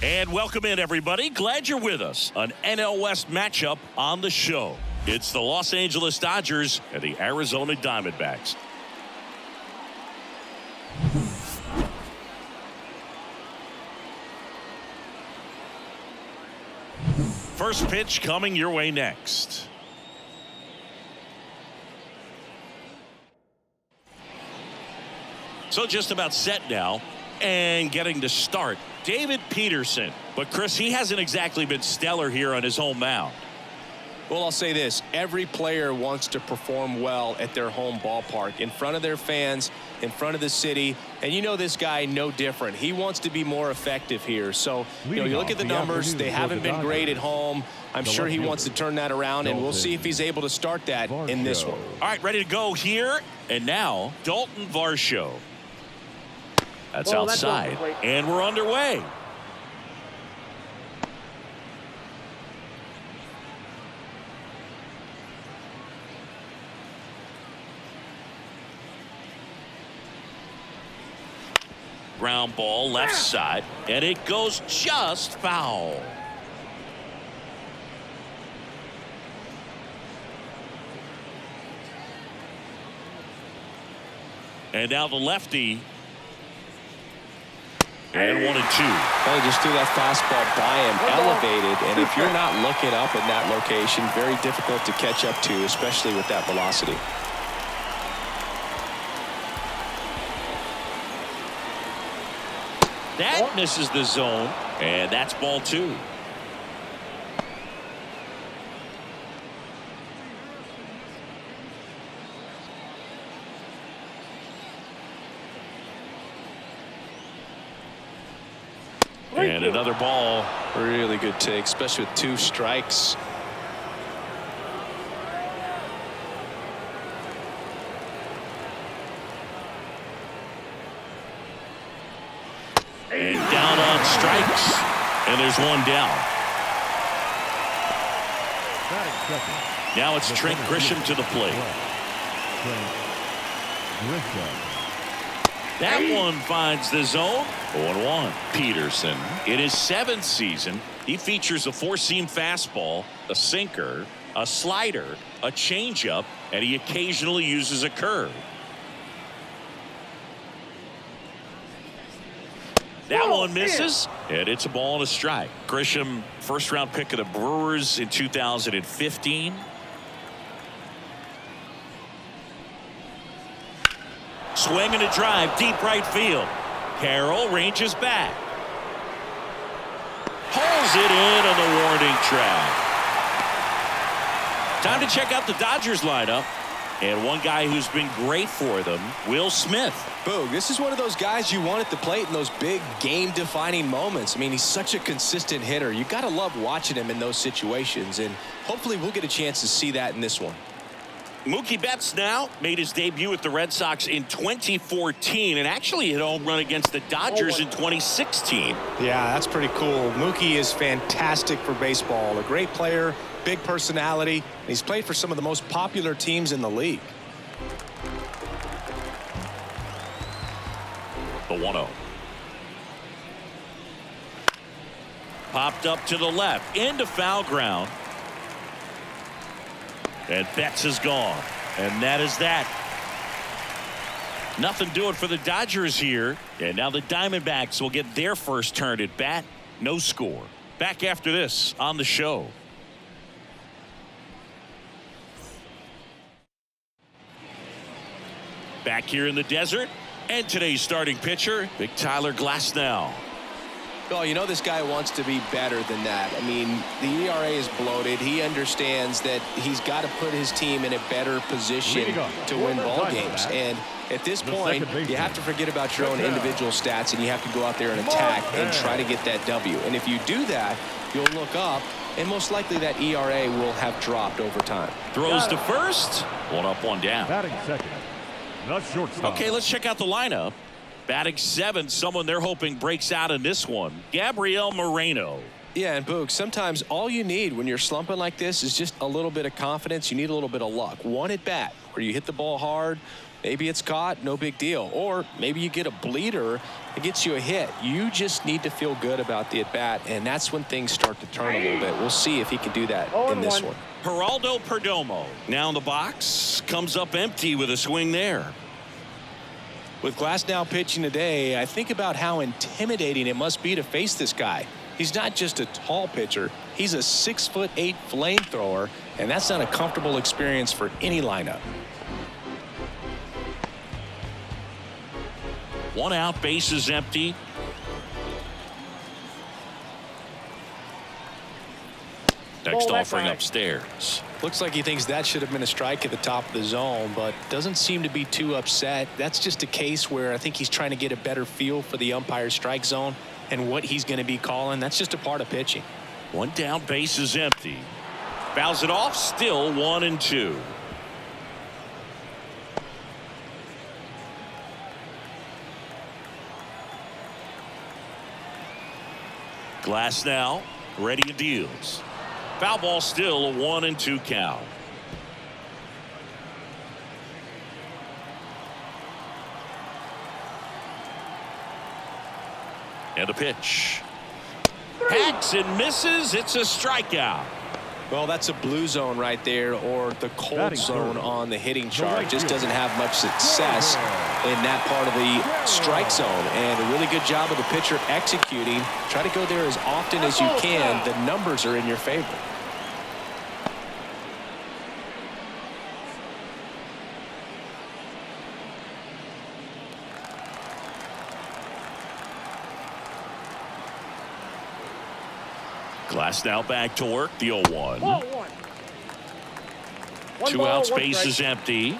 And welcome in, everybody. Glad you're with us. An NL West matchup on the show. It's the Los Angeles Dodgers and the Arizona Diamondbacks. First pitch coming your way next. So just about set now and getting to start. David Peterson. But Chris, he hasn't exactly been stellar here on his home mound. Well, I'll say this. Every player wants to perform well at their home ballpark, in front of their fans, in front of the city. And you know this guy no different. He wants to be more effective here. So, you look at the numbers. They haven't been great at home. I'm sure he wants to turn that around, and we'll see if he's able to start that in this one. All right, ready to go here. And now, Dalton Varsho. That's outside, and we're underway. Ground ball left side, and it goes just foul. And now the lefty. And 1-2. Well, he just threw that fastball by him, elevated, and if you're not looking up in that location, very difficult to catch up to, especially with that velocity. That misses the zone, and that's ball 2. And another ball. Really good take, especially with 2 strikes. And down on strikes. And there's one down. Now it's Trent Grisham to the plate. That one finds the zone. 0-1. Peterson, in his 7th season, he features a 4-seam fastball, a sinker, a slider, a changeup, and he occasionally uses a curve. That one misses, and it's a ball and a strike. Grisham, first-round pick of the Brewers in 2015. Swing and a drive, deep right field. Carroll ranges back. Pulls it in on the warning track. Time to check out the Dodgers lineup. And one guy who's been great for them, Will Smith. Boog, this is one of those guys you want at the plate in those big game-defining moments. I mean, he's such a consistent hitter. You got to love watching him in those situations, and hopefully we'll get a chance to see that in this one. Mookie Betts now made his debut with the Red Sox in 2014 and actually hit a home run against the Dodgers in 2016. Yeah, that's pretty cool. Mookie is fantastic for baseball. A great player, big personality. He's played for some of the most popular teams in the league. The 1-0. Popped up to the left into foul ground. And Betts is gone. And that is that. Nothing doing for the Dodgers here. And now the Diamondbacks will get their first turn at bat. No score. Back after this on the show. Back here in the desert. And today's starting pitcher, Big Tyler Glasnow. Oh, you know this guy wants to be better than that. I mean, the ERA is bloated. He understands that he's got to put his team in a better position to win ball games. And at this point, you have to forget about your own individual stats, and you have to go out there and attack and try to get that W. And if you do that, you'll look up, and most likely that ERA will have dropped over time. Throws to first. 1 up, 1 down. Batting second, the shortstop. Okay, let's check out the lineup. Batting 7, someone they're hoping breaks out in this one, Gabriel Moreno. Yeah, and Boog, sometimes all you need when you're slumping like this is just a little bit of confidence. You need a little bit of luck. One at bat where you hit the ball hard, Maybe it's caught, no big deal. Or maybe you get a bleeder, it gets you a hit. You just need to feel good about the at-bat, and that's when things start to turn a little bit. We'll see if he can do that in this one. Geraldo Perdomo now in the box, comes up empty with a swing there. With Glasnow pitching today, I think about how intimidating it must be to face this guy. He's not just a tall pitcher, he's a 6'8" flamethrower, and that's not a comfortable experience for any lineup. 1 out, bases empty. Next offering upstairs. Looks like he thinks that should have been a strike at the top of the zone, but doesn't seem to be too upset. That's just a case where I think he's trying to get a better feel for the umpire's strike zone and what he's going to be calling. That's just a part of pitching. 1 down, bases empty. Fouls it off, still 1-2. Glasnow ready to deals. Foul ball, still a 1-2 count. And a pitch. Hacks and misses. It's a strikeout. Well, that's a blue zone right there, or the cold zone on the hitting chart. Just doesn't have much success in that part of the strike zone. And a really good job of the pitcher executing. Try to go there as often as you can. The numbers are in your favor. Glasnow back to work, the 0-1. 2 outs, bases empty.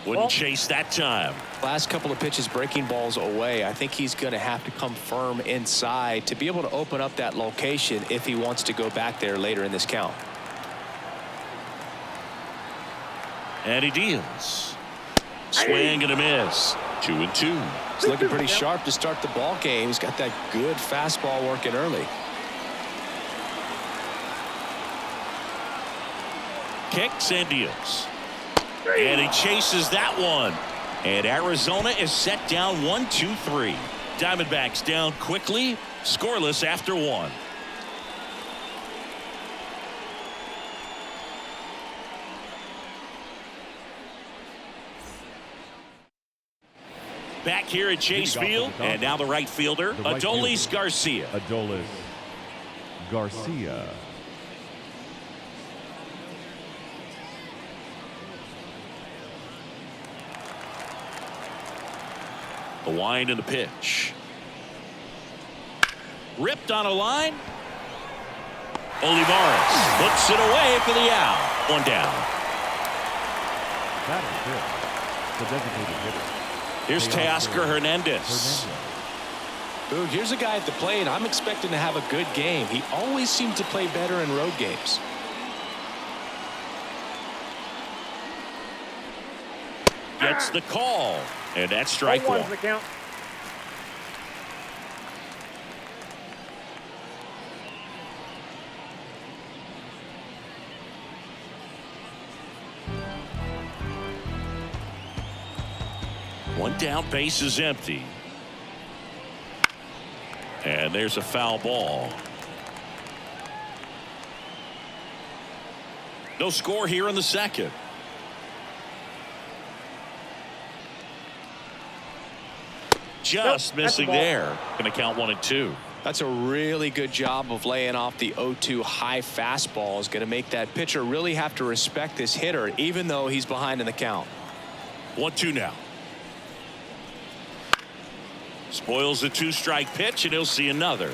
Wouldn't chase that time. Last couple of pitches breaking balls away. I think he's going to have to come firm inside to be able to open up that location if he wants to go back there later in this count. And he deals. Swing and a miss. 2-2. He's looking pretty sharp to start the ball game. He's got that good fastball working early. Kicks and deals. And he chases that one. And Arizona is set down 1-2-3. Diamondbacks down quickly, scoreless after 1. Back here at Chase Field, and now the right fielder, Adolis Garcia. Adolis Garcia. The wind and the pitch. Ripped on a line. Olivares puts it away for the out. 1 down. That is good. The designated hitter. Here's Teoscar Hernandez. Boog, here's a guy at the plate I'm expecting to have a good game. He always seems to play better in road games. Gets the call. And that's strike 1. One down, base is empty. And there's a foul ball. No score here in the second. Just missing there. Going to count 1-2. That's a really good job of laying off the 0-2 high fastball. Is going to make that pitcher really have to respect this hitter, even though he's behind in the count. 1-2 now. Spoils the 2-strike pitch, and he'll see another.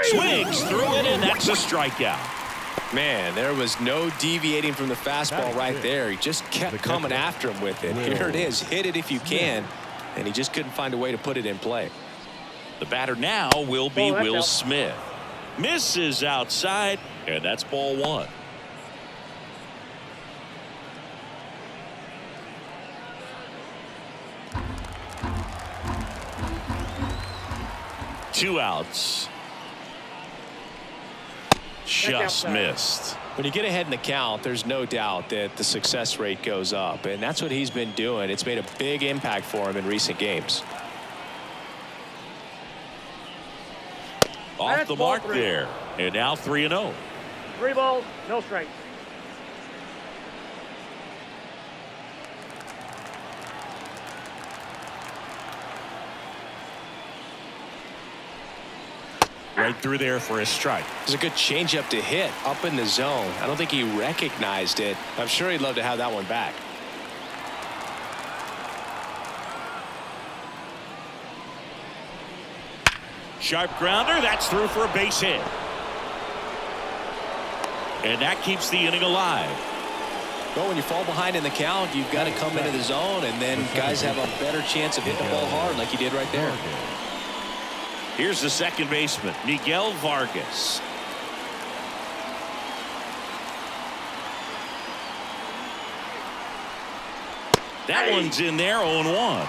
Swings through it, and that's a strikeout. Man, there was no deviating from the fastball right there. He just kept coming after him with it. Here it is. Hit it if you can. And he just couldn't find a way to put it in play. The batter now will be Will Smith. Misses outside, and that's ball 1. 2 outs. Just missed. When you get ahead in the count, there's no doubt that the success rate goes up, and that's what he's been doing. It's made a big impact for him in recent games. Off the mark there, and now 3-0. 3 balls, no strikes. Right through there for a strike. It was a good changeup to hit up in the zone. I don't think he recognized it. I'm sure he'd love to have that one back. Sharp grounder. That's through for a base hit. And that keeps the inning alive. Well, when you fall behind in the count, you've got to come into the zone, and then guys have a better chance of hitting the ball hard like he did right there. Here's the second baseman, Miguel Vargas. That one's in there, 0-1.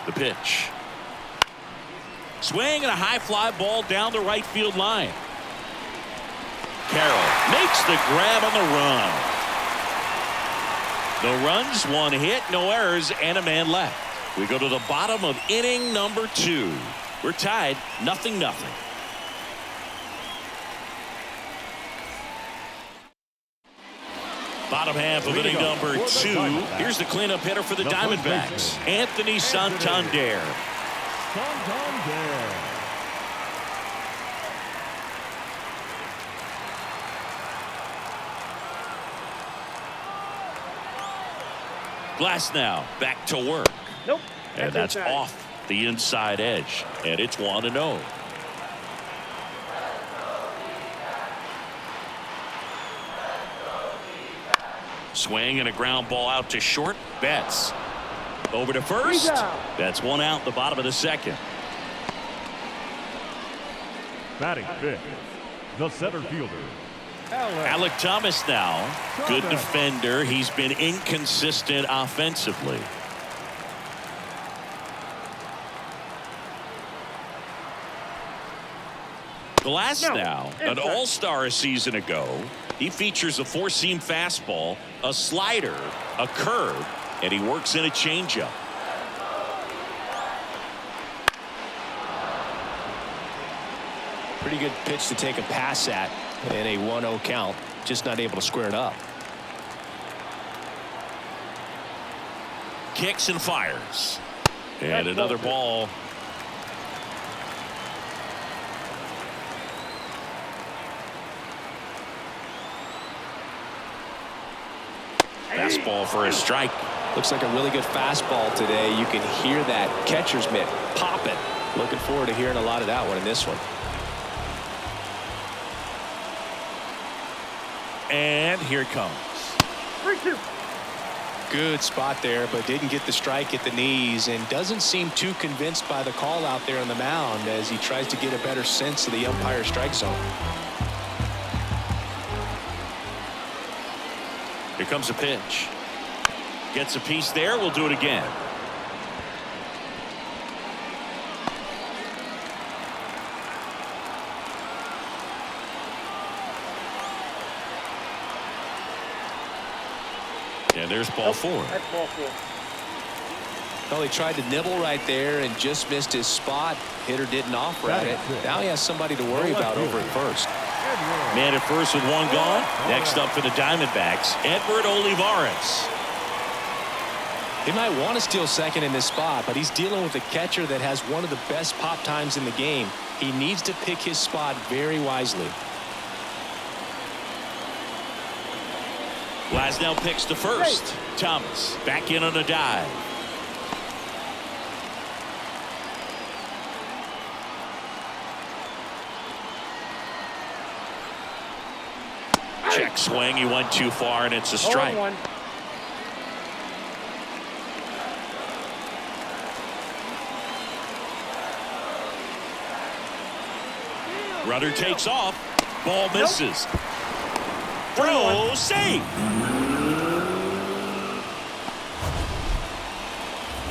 The pitch. Swing and a high fly ball down the right field line. Carroll makes the grab on the run. The runs, 1 hit, no errors, and a man left. We go to the bottom of inning number 2. We're tied 0-0. Bottom half of inning number 2. Here's the cleanup hitter for the Diamondbacks, Anthony Santander. Glass now back to work. Nope. And that's inside. off the inside edge. And it's 1-0. Swing and a ground ball out to short. Betts over to first. That's 1 out, the bottom of the second. Batting fifth, the center fielder, Alec Thomas now. Good defender. He's been inconsistent offensively. Glass now, an all-star a season ago. He features a 4-seam fastball, a slider, a curve, and he works in a changeup. Pretty good pitch to take a pass at in a 1-0 count. Just not able to square it up. Kicks and fires. And another ball. Fastball for a strike. Looks like a really good fastball today. You can hear that catcher's mitt popping. Looking forward to hearing a lot of that one in this one. And here it comes. 3-2. Good spot there, but didn't get the strike at the knees, and doesn't seem too convinced by the call out there on the mound as he tries to get a better sense of the umpire's strike zone. Here comes a pitch. Gets a piece there. We'll do it again. And there's ball 4. That's ball 4. Well, he tried to nibble right there and just missed his spot. Hitter didn't offer at it. Now he has somebody to worry about over at first. Man at first with 1 gone. Next up for the Diamondbacks, Edward Olivares. He might want to steal second in this spot, but he's dealing with a catcher that has one of the best pop times in the game. He needs to pick his spot very wisely. Glasnow picks to first. Thomas back in on a dive. Check swing. He went too far, and it's a strike. 0-1. Runner takes off. Ball misses. Throw, save.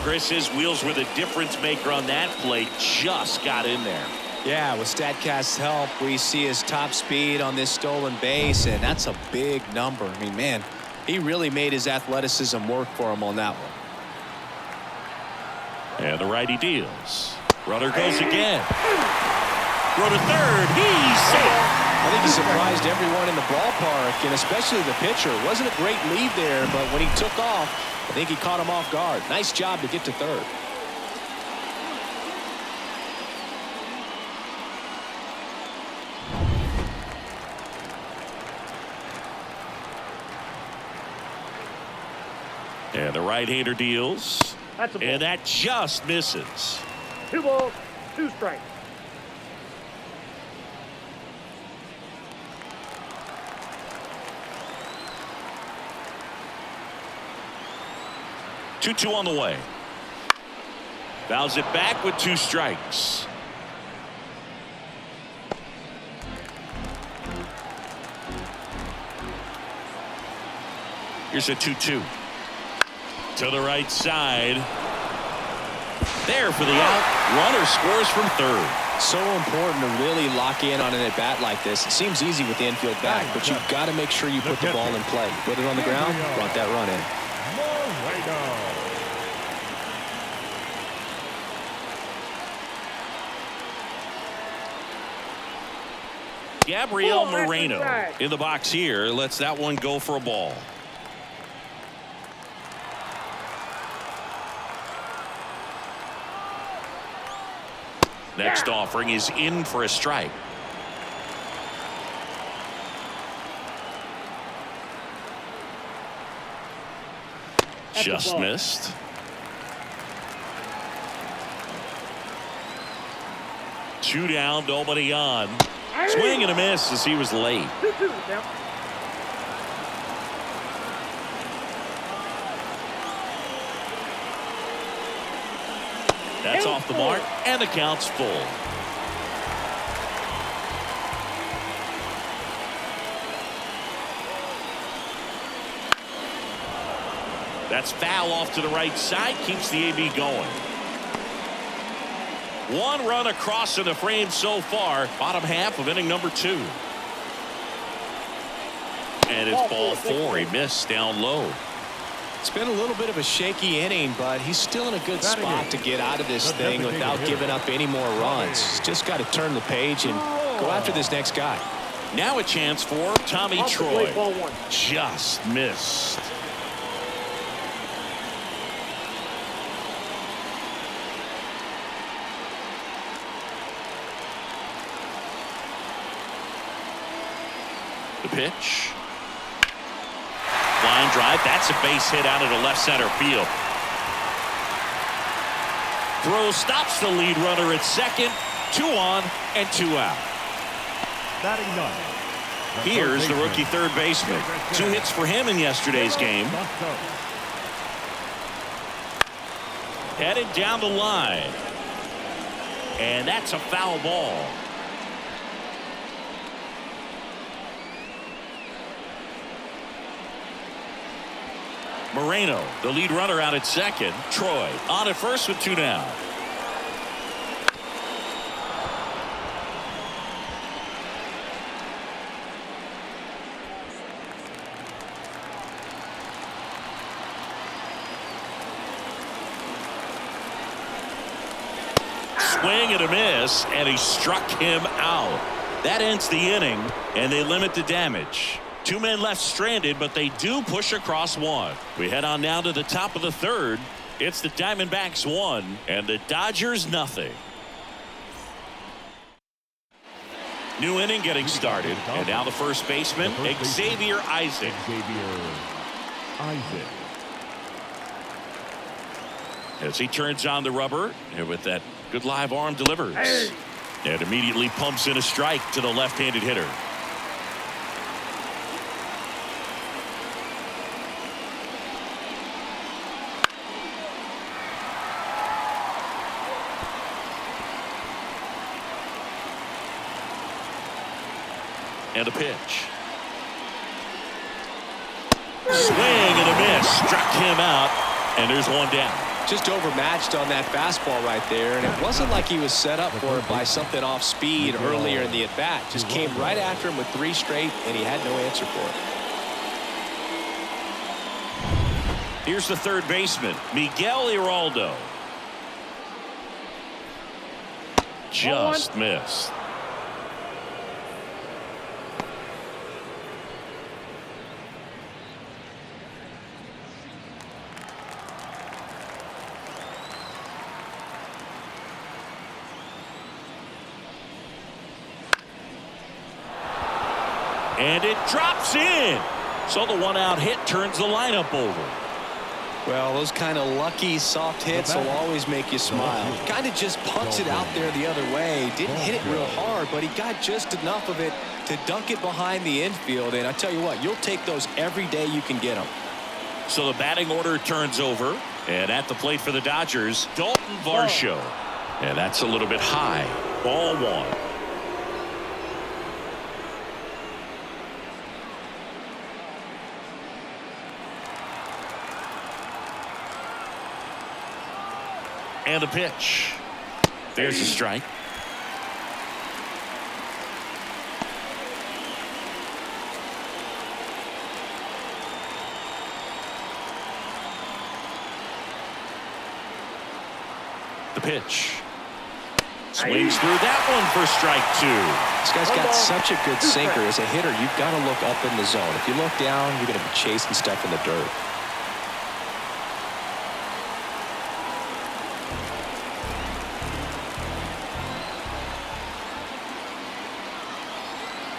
Chris, his wheels were the difference maker on that play. Just got in there. Yeah, with StatCast's help, we see his top speed on this stolen base, and that's a big number. I mean, man, he really made his athleticism work for him on that one. And the righty deals. Runner goes again. Throw to third. He's safe. I think he surprised everyone in the ballpark, and especially the pitcher. It wasn't a great lead there, but when he took off, I think he caught him off guard. Nice job to get to third. And the right-hander deals. That's a ball. And that just misses. 2 balls, 2 strikes. Two on the way. Fouls it back with 2 strikes. Here's a 2-2. To the right side. There for the out. Runner scores from third. So important to really lock in on an at-bat like this. It seems easy with the infield back, but you've got to make sure you put the ball in play. Put it on the ground, brought that run in. Gabriel Moreno in the box here. Lets that one go for a ball. Next offering is in for a strike. Just missed. Two down, nobody on. Swing and a miss as he was late. 2-2 count. That's off the mark, and the count's full. That's foul off to the right side, keeps the AB going. 1 run across in the frame so far, bottom half of inning number 2. And it's ball 4. He missed down low. It's been a little bit of a shaky inning, but he's still in a good spot to get out of this thing without giving up any more runs. He's just got to turn the page and go after this next guy. Now a chance for Tommy Troy. Just missed. The pitch. Line drive. That's a base hit out of the left center field. Throw stops the lead runner at second. 2 on and 2 out. Batting 9. Here's the rookie third baseman. 2 hits for him in yesterday's game. Headed down the line. And that's a foul ball. Moreno, the lead runner, out at second. Troy on at first with 2 down. Swing and a miss, and he struck him out. That ends the inning, and they limit the damage. 2 men left stranded, but they do push across 1. We head on now to the top of the third. It's the Diamondbacks 1 and the Dodgers nothing. New inning getting started, and now the first baseman, Xavier Isaac. As he turns on the rubber, and with that good live arm delivers. And immediately pumps in a strike to the left-handed hitter. And a pitch. Swing and a miss. Struck him out. And there's one down. Just overmatched on that fastball right there, and it wasn't like he was set up for it by something off speed earlier in the at-bat. Just came right after him with 3 straight, and he had no answer for it. Here's the third baseman, Miguel Iraldo. Just missed. And it drops in. So the 1-out hit turns the lineup over. Well, those kind of lucky soft hits will always make you smile. Kind of just punts it out there the other way. Didn't hit it real hard, but he got just enough of it to dunk it behind the infield. And I tell you what, you'll take those every day you can get them. So the batting order turns over. And at the plate for the Dodgers, Dalton Varsho. And that's a little bit high. Ball 1. And a pitch. There's a strike. The pitch. Swings through that one for strike 2. This guy's got such a good sinker. As a hitter, you've got to look up in the zone. If you look down, you're going to be chasing stuff in the dirt.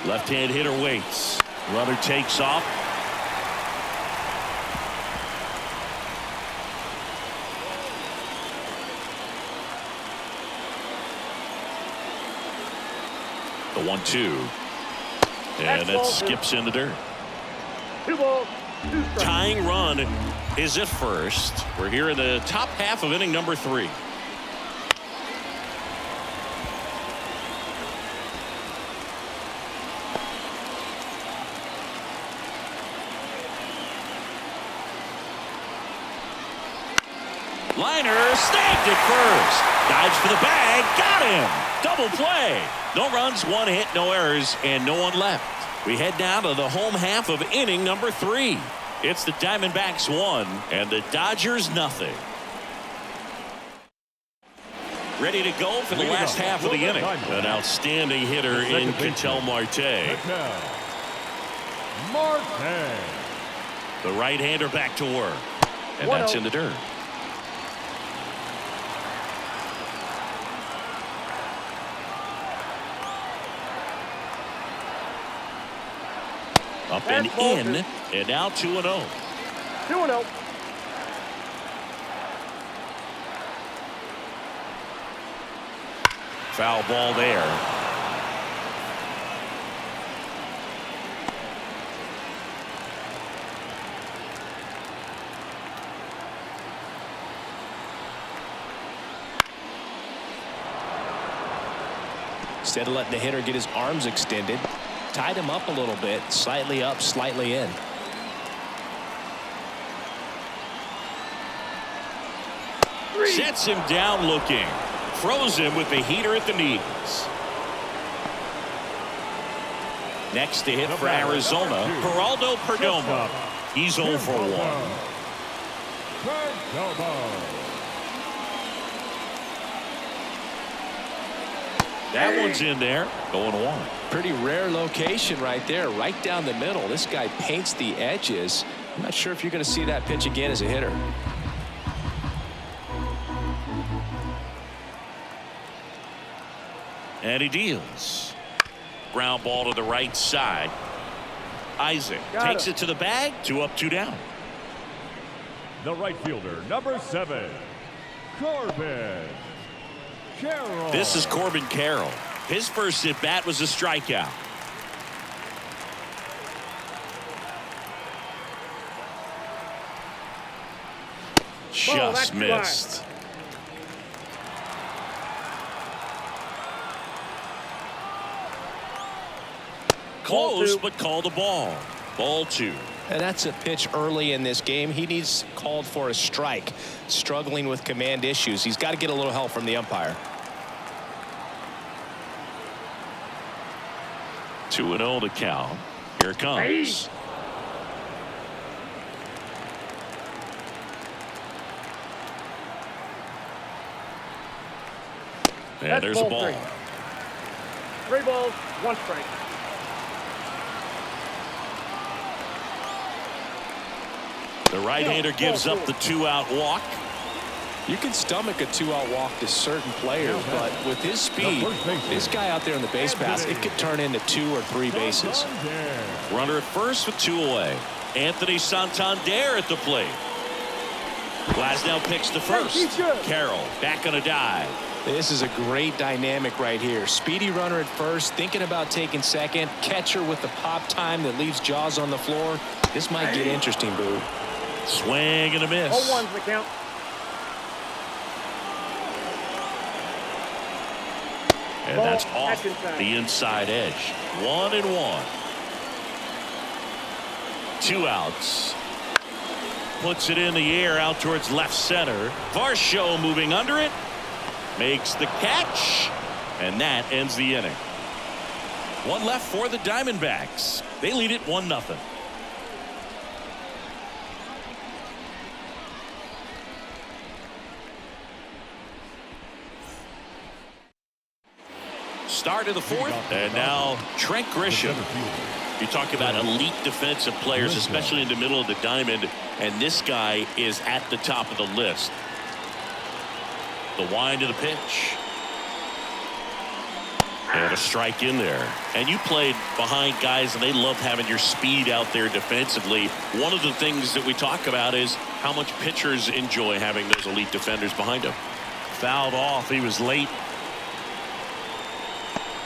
Left-hand hitter waits. Runner takes off. The 1-2. And it skips in the dirt. 2 balls, 2 strikes. Tying run is at first. We're here in the top half of inning number 3. Liner snagged at first. Dives for the bag. Got him. Double play. No runs, 1 hit, no errors, and no one left. We head now to the home half of inning number 3. It's the Diamondbacks 1 and the Dodgers nothing. Ready to go for the last half of the inning. An outstanding hitter in Ketel Marte. The right-hander back to work. And that's in the dirt. Up and in, and now 2-0. 2-0. Foul ball there. Instead of letting the hitter get his arms extended, tied him up a little bit, slightly up, slightly in. Sets him down looking. Throws him with the heater at the knees. Next to hit for Arizona, Geraldo Perdomo. He's 0 for 1. That one's in there. Going 1. Pretty rare location right there, right down the middle. This guy paints the edges. I'm not sure if you're going to see that pitch again as a hitter. And he deals. Ground ball to the right side. Isaac takes it to the bag. 2 up, 2 down. The right fielder, number 7, Corbin. Carroll. This is Corbin Carroll. His first at bat was a strikeout. Just missed. Close, but called the ball. Ball 2. And that's a pitch early in this game. He needs called for a strike. Struggling with command issues. He's got to get a little help from the umpire. 2-0 to count. Here it comes. And there's a ball. 3 balls, 1 strike. The right-hander gives up the 2-out walk. You can stomach a 2-out walk to certain players, but with his speed, this guy out there on the base pass, it could turn into 2 or 3 bases. Runner at first with 2 away. Anthony Santander at the plate. Glasnow picks to first. Carroll back on a dive. This is a great dynamic right here. Speedy runner at first, thinking about taking second. Catcher with the pop time that leaves Jaws on the floor. This might get interesting, Boo. Swing and a miss. 0-1's the count. And that's off the inside edge. 1-1. 2 outs. Puts it in the air out towards left center. Varsho moving under it. Makes the catch. And that ends the inning. 1 left for the Diamondbacks. They lead it 1-0. Start of the 4th, and now Trent Grisham. You talk about elite defensive players, especially in the middle of the diamond, and this guy is at the top of the list. The wind of the pitch. And a strike in there. And you played behind guys, and they love having your speed out there defensively. One of the things that we talk about is how much pitchers enjoy having those elite defenders behind them. Fouled off. He was late.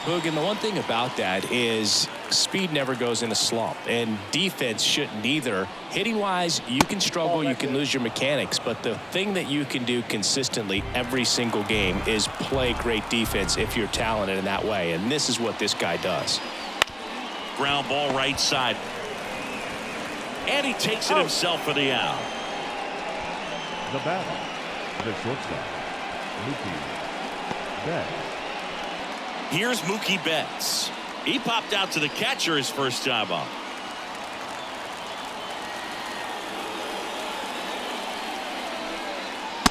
Boog, and the one thing about that is speed never goes in a slump, and defense shouldn't either. Hitting wise, you can struggle, you can lose your mechanics, but the thing that you can do consistently every single game is play great defense if you're talented in that way, and this is what this guy does. Ground ball right side, and he takes it himself for the out. The batter, the shortstop, Mookie Betts. Here's Mookie Betts. He popped out to the catcher his first time up.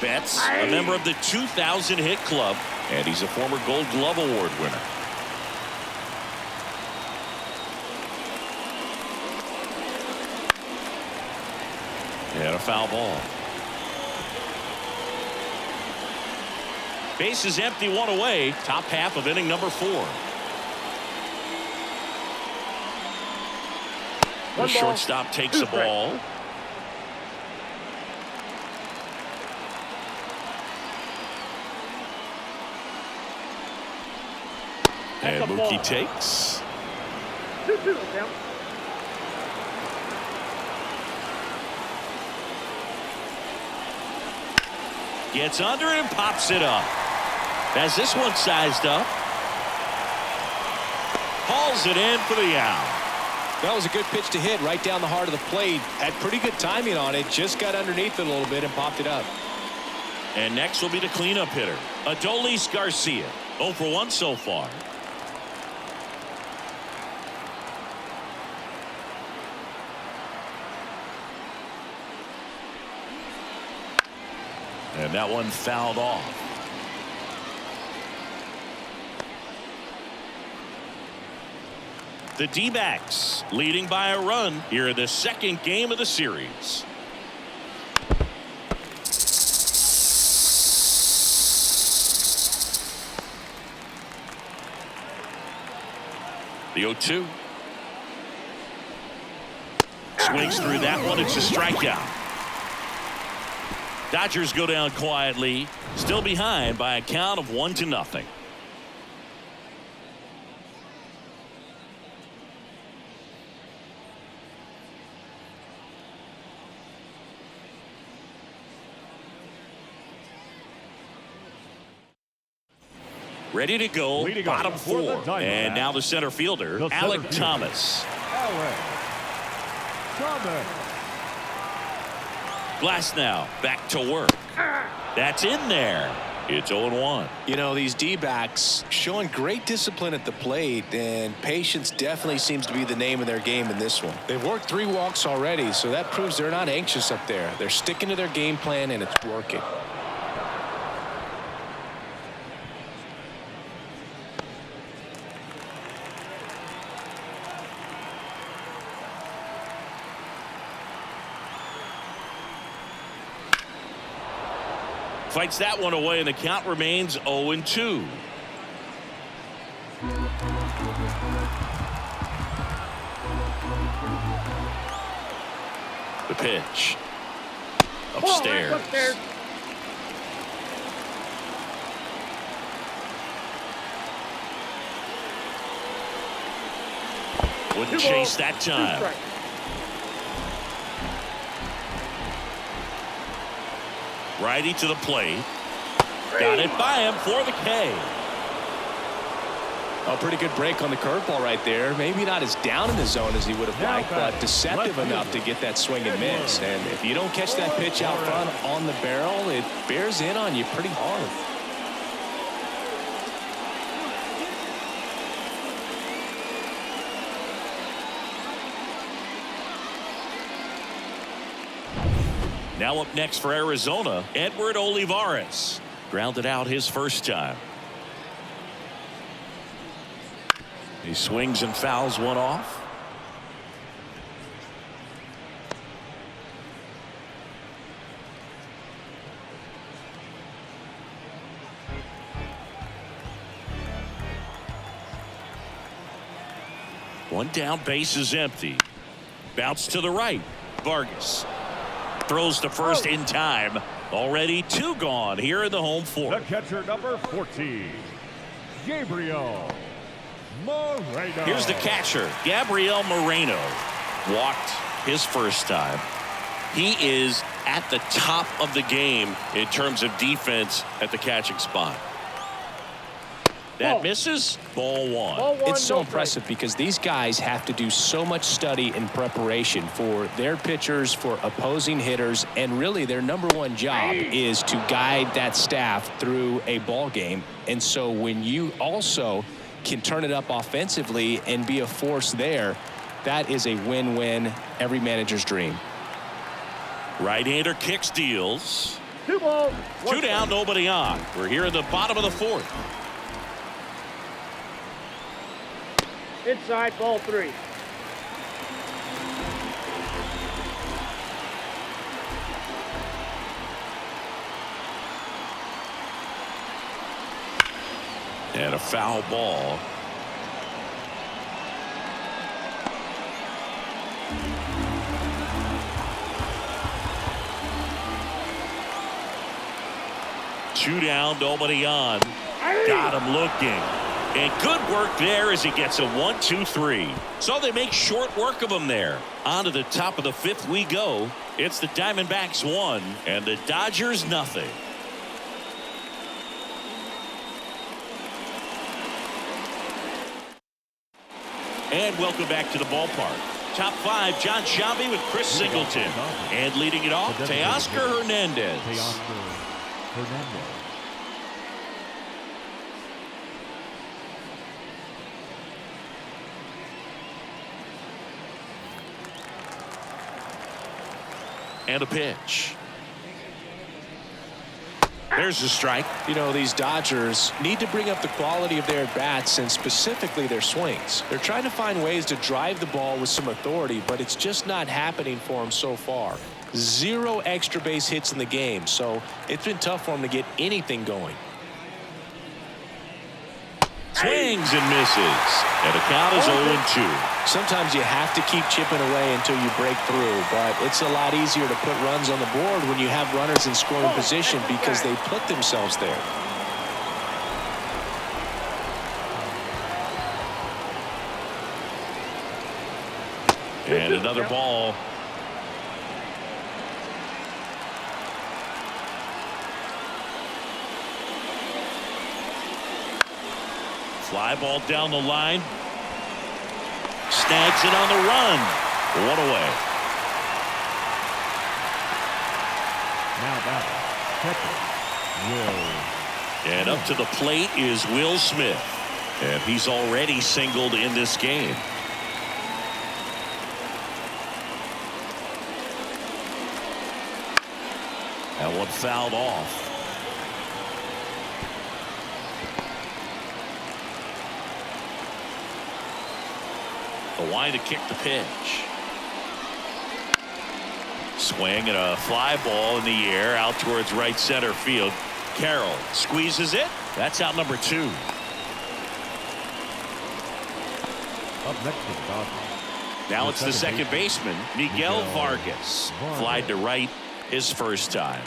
Betts, a member of the 2000 hit club, and he's a former Gold Glove Award winner. And a foul ball. Base is empty, 1 away. Top half of inning number 4. The shortstop takes a ball. And Mookie takes. 2-2 count. Gets under it and pops it up. As this one sized up. Hauls it in for the out. That was a good pitch to hit right down the heart of the plate. Had pretty good timing on it. Just got underneath it a little bit and popped it up. And next will be the cleanup hitter, Adolis Garcia. 0 for 1 so far. And that one fouled off. The D-backs leading by a run here in the second game of the series. The 0-2. Swings through that one. It's a strikeout. Dodgers go down quietly, still behind by a count of 1-0. Ready to go, bottom four. And now the center fielder, Alec Thomas. Glass now, back to work. That's in there. It's 0-1. You know, these D-backs showing great discipline at the plate, and patience definitely seems to be the name of their game in this one. They've worked 3 walks already, so that proves they're not anxious up there. They're sticking to their game plan, and it's working. Fights that one away, and the count remains 0-2. The pitch. Upstairs. Upstairs. Wouldn't chase that time. Righty to the plate. Got it by him for the K. A pretty good break on the curveball right there. Maybe not as down in the zone as he would have liked, but deceptive enough to get that swing and miss. And if you don't catch that pitch out front on the barrel, it bears in on you pretty hard. Now up next for Arizona, Edward Olivares. Grounded out his first time. He swings and fouls one off. One down, base is empty. Bounce to the right. Vargas throws to first in time. Already 2 gone here in the home fourth. The catcher, number 14, Gabriel Moreno. Here's the catcher, Gabriel Moreno. Walked his first time. He is at the top of the game in terms of defense at the catching spot. That misses. Ball one. It's so impressive because these guys have to do so much study and preparation for their pitchers, for opposing hitters, and really their #1 job is to guide that staff through a ball game. And so when you also can turn it up offensively and be a force there, that is a win-win, every manager's dream. Right-hander kicks, deals. 2 balls. 2 down, nobody on. We're here in the bottom of the fourth. Inside, ball 3. And a foul ball. Two down, nobody on. Got him looking. And good work there as he gets a 1-2-3. So they make short work of him there. On to the top of the 5th we go. It's the Diamondbacks 1 and the Dodgers nothing. And welcome back to the ballpark. Top 5, John Sciambi with Chris Singleton. And leading it off, Teoscar Hernandez. And a pitch. There's a strike. You know, these Dodgers need to bring up the quality of their at-bats and specifically their swings. They're trying to find ways to drive the ball with some authority, but it's just not happening for them so far. 0 extra base hits in the game, so it's been tough for them to get anything going. Swings and misses. And the count is 0-2. Sometimes you have to keep chipping away until you break through, but it's a lot easier to put runs on the board when you have runners in scoring position because they put themselves there. And another ball. Fly ball down the line. Snags it on the run. One away. Now batting, catcher, Will. And up to the plate is Will Smith. And he's already singled in this game. That one fouled off. The line to kick the pitch. Swing and a fly ball in the air out towards right center field. Carroll squeezes it. That's out number 2. Up next to the Dodgers. Now it's the second baseman, Miguel Vargas. Flied to right his first time.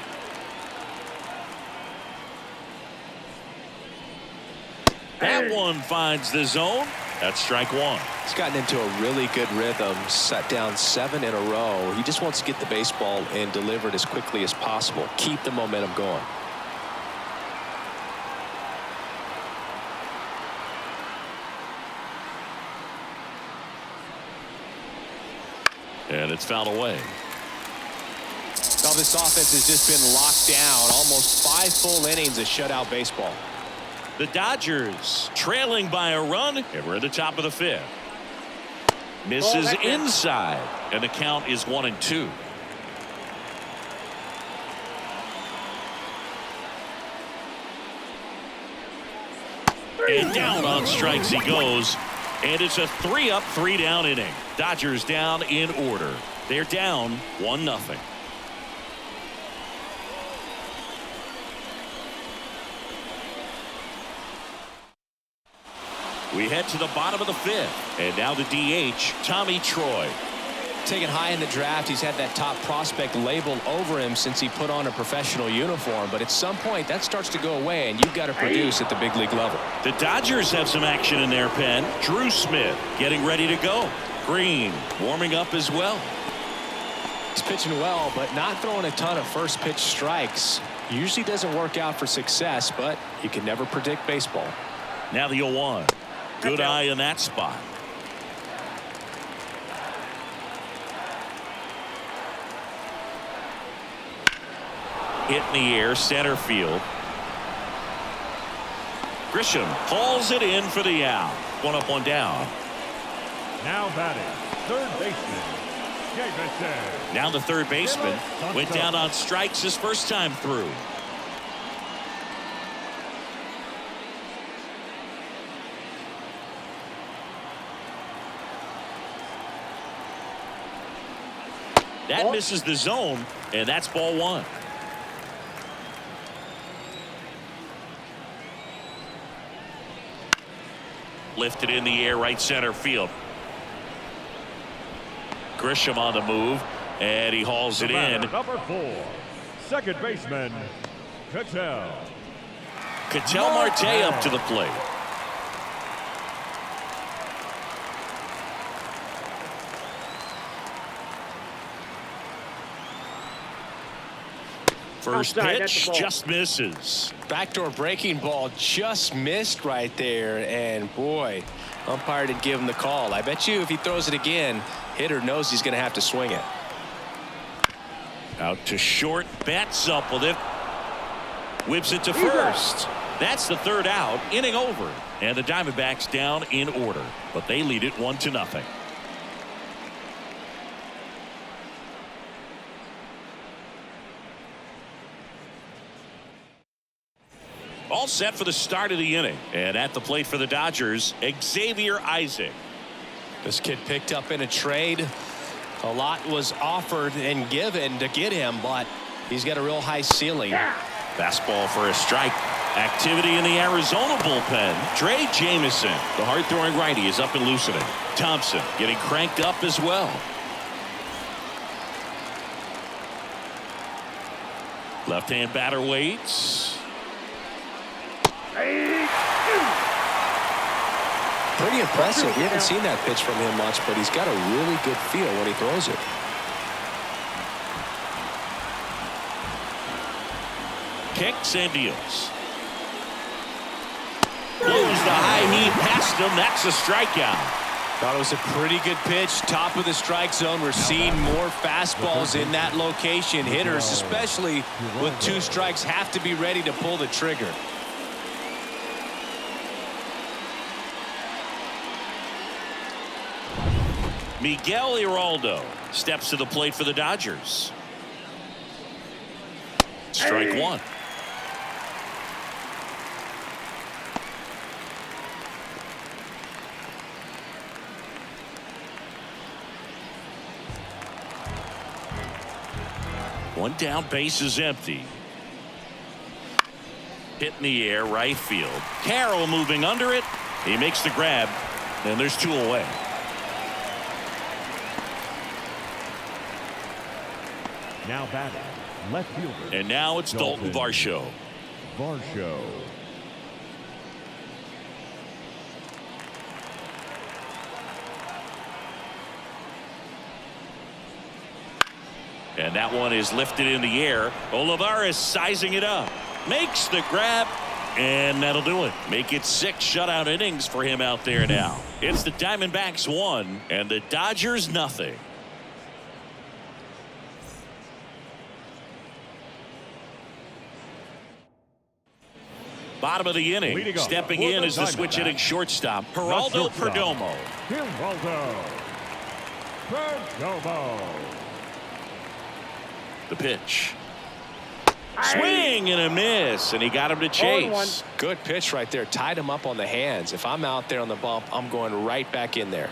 That one finds the zone. That's strike 1. He's gotten into a really good rhythm, set down 7 in a row. He just wants to get the baseball and deliver it as quickly as possible. Keep the momentum going. And it's fouled away. Well, this offense has just been locked down. Almost 5 full innings of shutout baseball. The Dodgers trailing by a run, and we're at the top of the 5th. Misses inside, and the count is 1-2. And down on strikes he goes, and it's a 3-up, 3-down inning. Dodgers down in order. They're down 1-0. We head to the bottom of the 5th, and now the DH, Tommy Troy. Taken high in the draft, he's had that top prospect label over him since he put on a professional uniform. But at some point, that starts to go away, and you've got to produce at the big league level. The Dodgers have some action in their pen. Drew Smith getting ready to go. Green warming up as well. He's pitching well, but not throwing a ton of first pitch strikes. Usually doesn't work out for success, but you can never predict baseball. Now the 0-1. Good eye in that spot. Hit in the air, center field. Grisham hauls it in for the out. 1 up, 1 down. Now batting, third baseman, Jameson. Now the third baseman went down on strikes his first time through. That misses the zone, and that's ball 1. Lifted in the air, right center field. Grisham on the move, and he hauls it in. Number 4, second baseman, Ketel Marte up to the plate. First pitch just misses. Backdoor breaking ball just missed right there, and boy, umpire didn't give him the call. I bet you if he throws it again, hitter knows he's going to have to swing it. Out to short, bats up with it. Whips it to first. That's the 3rd out, inning over, and the Diamondbacks down in order, but they lead it 1-0. All set for the start of the inning, and at the plate for the Dodgers, Xavier Isaac. This kid picked up in a trade. A lot was offered and given to get him, but he's got a real high ceiling. Fastball for a strike. Activity in the Arizona bullpen. Trey Jameson, the hard-throwing righty, is up and loosening. Thompson getting cranked up as well. Left-hand batter waits. Pretty impressive. We haven't seen that pitch from him much, but he's got a really good feel when he throws it. Kicks and deals. Blows the high heat past him. That's a strikeout. Thought it was a pretty good pitch. Top of the strike zone. We're seeing more fastballs in that location. Hitters, especially with 2 strikes, have to be ready to pull the trigger. Miguel Iraldo steps to the plate for the Dodgers. Strike one. One down, base is empty. Hit in the air, right field. Carroll moving under it. He makes the grab, and there's 2 away. Now batting, left fielder. And now it's Dalton Varsho. And that one is lifted in the air. Olivares sizing it up. Makes the grab. And that'll do it. Make it 6 shutout innings for him out there now. It's the Diamondbacks 1 and the Dodgers nothing. Bottom of the inning. Stepping in is the switch hitting shortstop, Geraldo Perdomo. The pitch. Swing and a miss, and he got him to chase. Good pitch right there. Tied him up on the hands. If I'm out there on the bump, I'm going right back in there.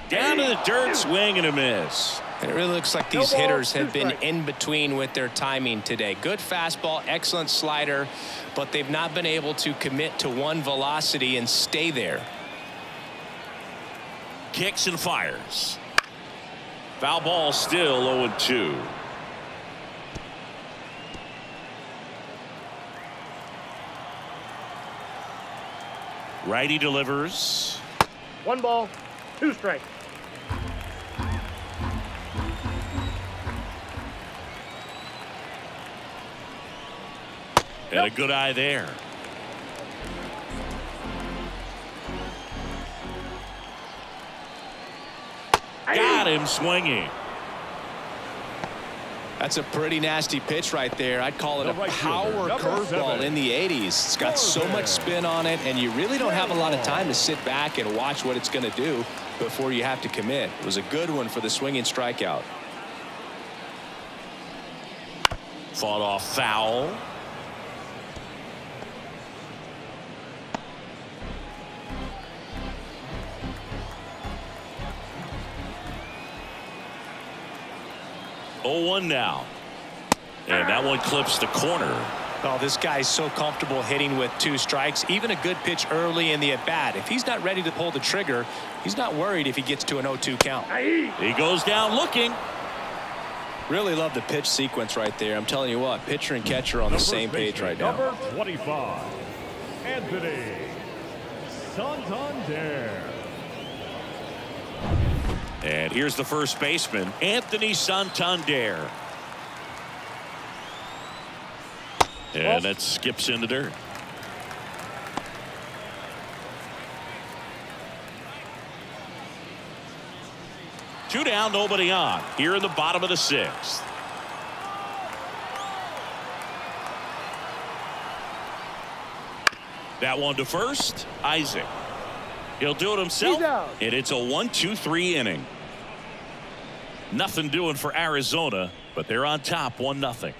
Down to the dirt, swing and a miss. And it really looks like these hitters have been in between with their timing today. Good fastball, excellent slider, but they've not been able to commit to one velocity and stay there. Kicks and fires. Foul ball, still 0-2. Righty delivers. 1 ball, 2 strikes. And a good eye there. Got him swinging. That's a pretty nasty pitch right there. I'd call it a power curveball in the 80s. It's got so much spin on it, and you really don't have a lot of time to sit back and watch what it's going to do before you have to commit. It was a good one for the swinging strikeout. Fought off foul. Oh, 0-1 now. And that one clips the corner. Oh, this guy's so comfortable hitting with 2 strikes. Even a good pitch early in the at-bat. If he's not ready to pull the trigger, he's not worried if he gets to an 0-2 count. He goes down looking. Really love the pitch sequence right there. I'm telling you what, pitcher and catcher on the same page right now. Number 25, Anthony Santander. And here's the first baseman, Anthony Santander. And that skips in the dirt. Two down, nobody on. Here in the bottom of the 6th. That one to first, Isaac. He'll do it himself, and it's a 1-2-3 inning. Nothing doing for Arizona, but they're on top 1-0.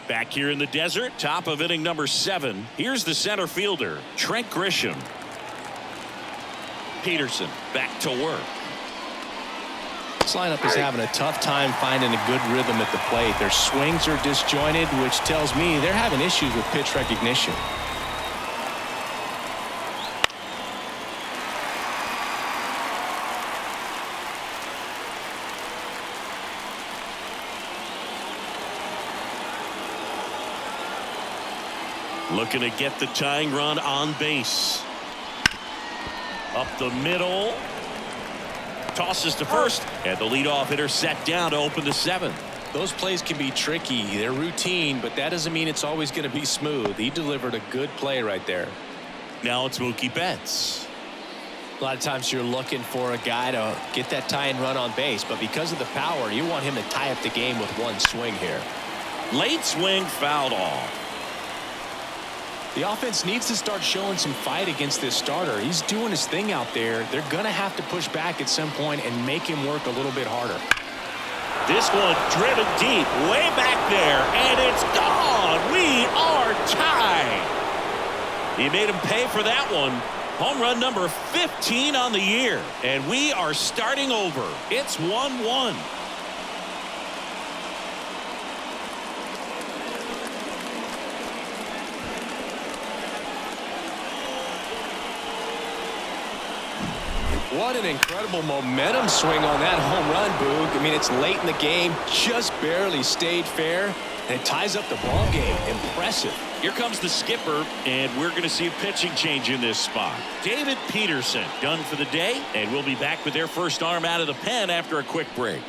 Back here in the desert, top of inning number 7. Here's the center fielder, Trent Grisham. Peterson back to work. This lineup is having a tough time finding a good rhythm at the plate. Their swings are disjointed, which tells me they're having issues with pitch recognition. Looking to get the tying run on base. Up the middle. Tosses to first, and the leadoff hitter set down to open the 7th. Those plays can be tricky. They're routine, but that doesn't mean it's always going to be smooth. He delivered a good play right there. Now it's Mookie Betts. A lot of times you're looking for a guy to get that tying run on base, but because of the power, you want him to tie up the game with one swing here. Late swing, fouled off. The offense needs to start showing some fight against this starter. He's doing his thing out there. They're going to have to push back at some point and make him work a little bit harder. This one driven deep, way back there, and it's gone. We are tied. He made him pay for that one. Home run number 15 on the year, and we are starting over. It's 1-1. What an incredible momentum swing on that home run, Boog. I mean, it's late in the game, just barely stayed fair, and it ties up the ball game. Impressive. Here comes the skipper, and we're going to see a pitching change in this spot. David Peterson done for the day, and we'll be back with their first arm out of the pen after a quick break.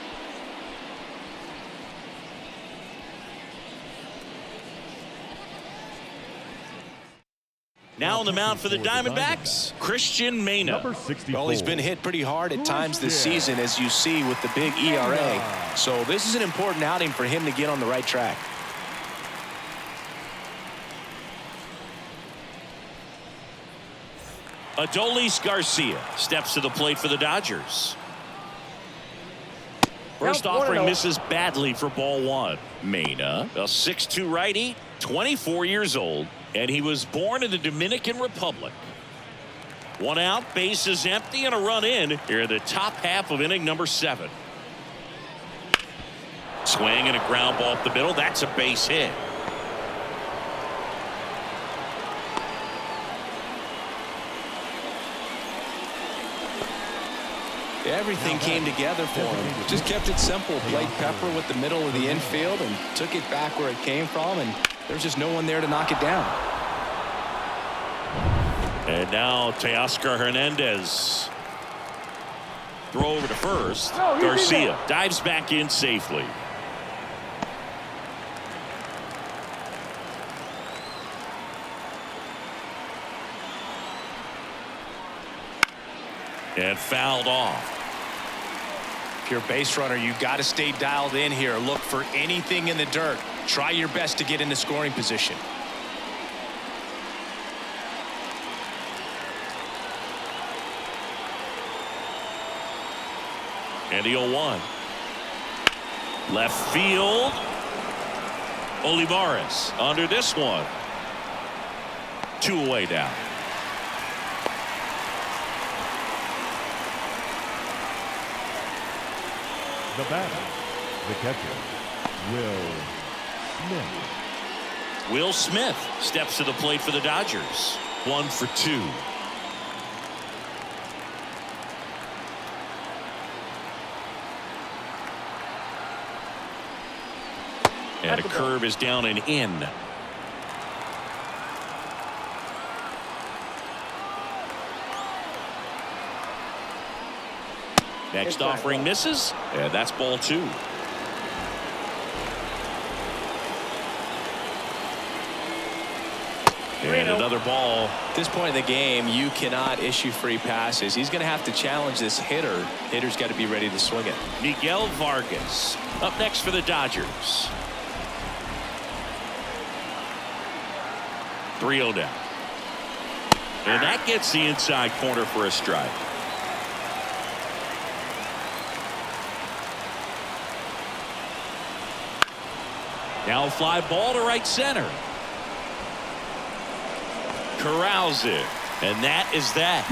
Now on the mound for the Diamondbacks, Christian Mena. Number 64. Well, he's been hit pretty hard at times this season, as you see with the big ERA. So this is an important outing for him to get on the right track. Adolis Garcia steps to the plate for the Dodgers. First offering misses badly for ball 1. Mena, a 6'2" righty, 24 years old, and he was born in the Dominican Republic. 1 out, base is empty, and a run in here in the top half of inning number 7. Swing and a ground ball up the middle. That's a base hit. Everything came together for him. Just kept it simple. Played pepper with the middle of the infield and took it back where it came from, and there's just no one there to knock it down. And now Teoscar Hernandez. Throw over to first. Garcia dives back in safely. And fouled off. If you're a base runner, you got to stay dialed in here. Look for anything in the dirt. Try your best to get into scoring position. And the 0-1. Left field. Olivares under this one. 2 away now. The batter, the catcher, Will Smith. Will Smith steps to the plate for the Dodgers. 1 for 2. And a curve is down and in. Next offering misses, and that's ball 2. And another ball. At this point in the game, you cannot issue free passes. He's going to have to challenge this hitter. Hitter's got to be ready to swing it. Miguel Vargas up next for the Dodgers. 3-0 down. And that gets the inside corner for a strike. Now a fly ball to right center. Corrals it. And that is that.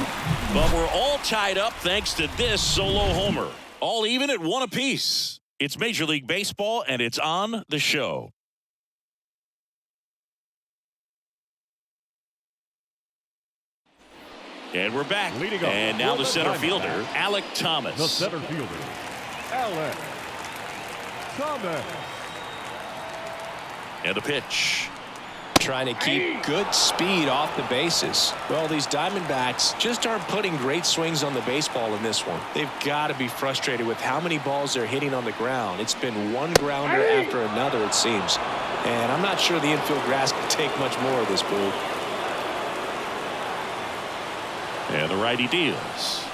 But we're all tied up thanks to this solo homer. All even at 1 apiece. It's Major League Baseball, and it's on the show. And we're back. And now the center fielder, Alec Thomas. The center fielder, Alec Thomas. And the pitch. trying to keep good speed off the bases. Well, these Diamondbacks just aren't putting great swings on the baseball in this one. They've got to be frustrated with how many balls they're hitting on the ground. It's been one grounder after another, it seems. And I'm not sure the infield grass can take much more of this, Boo. And the righty deals.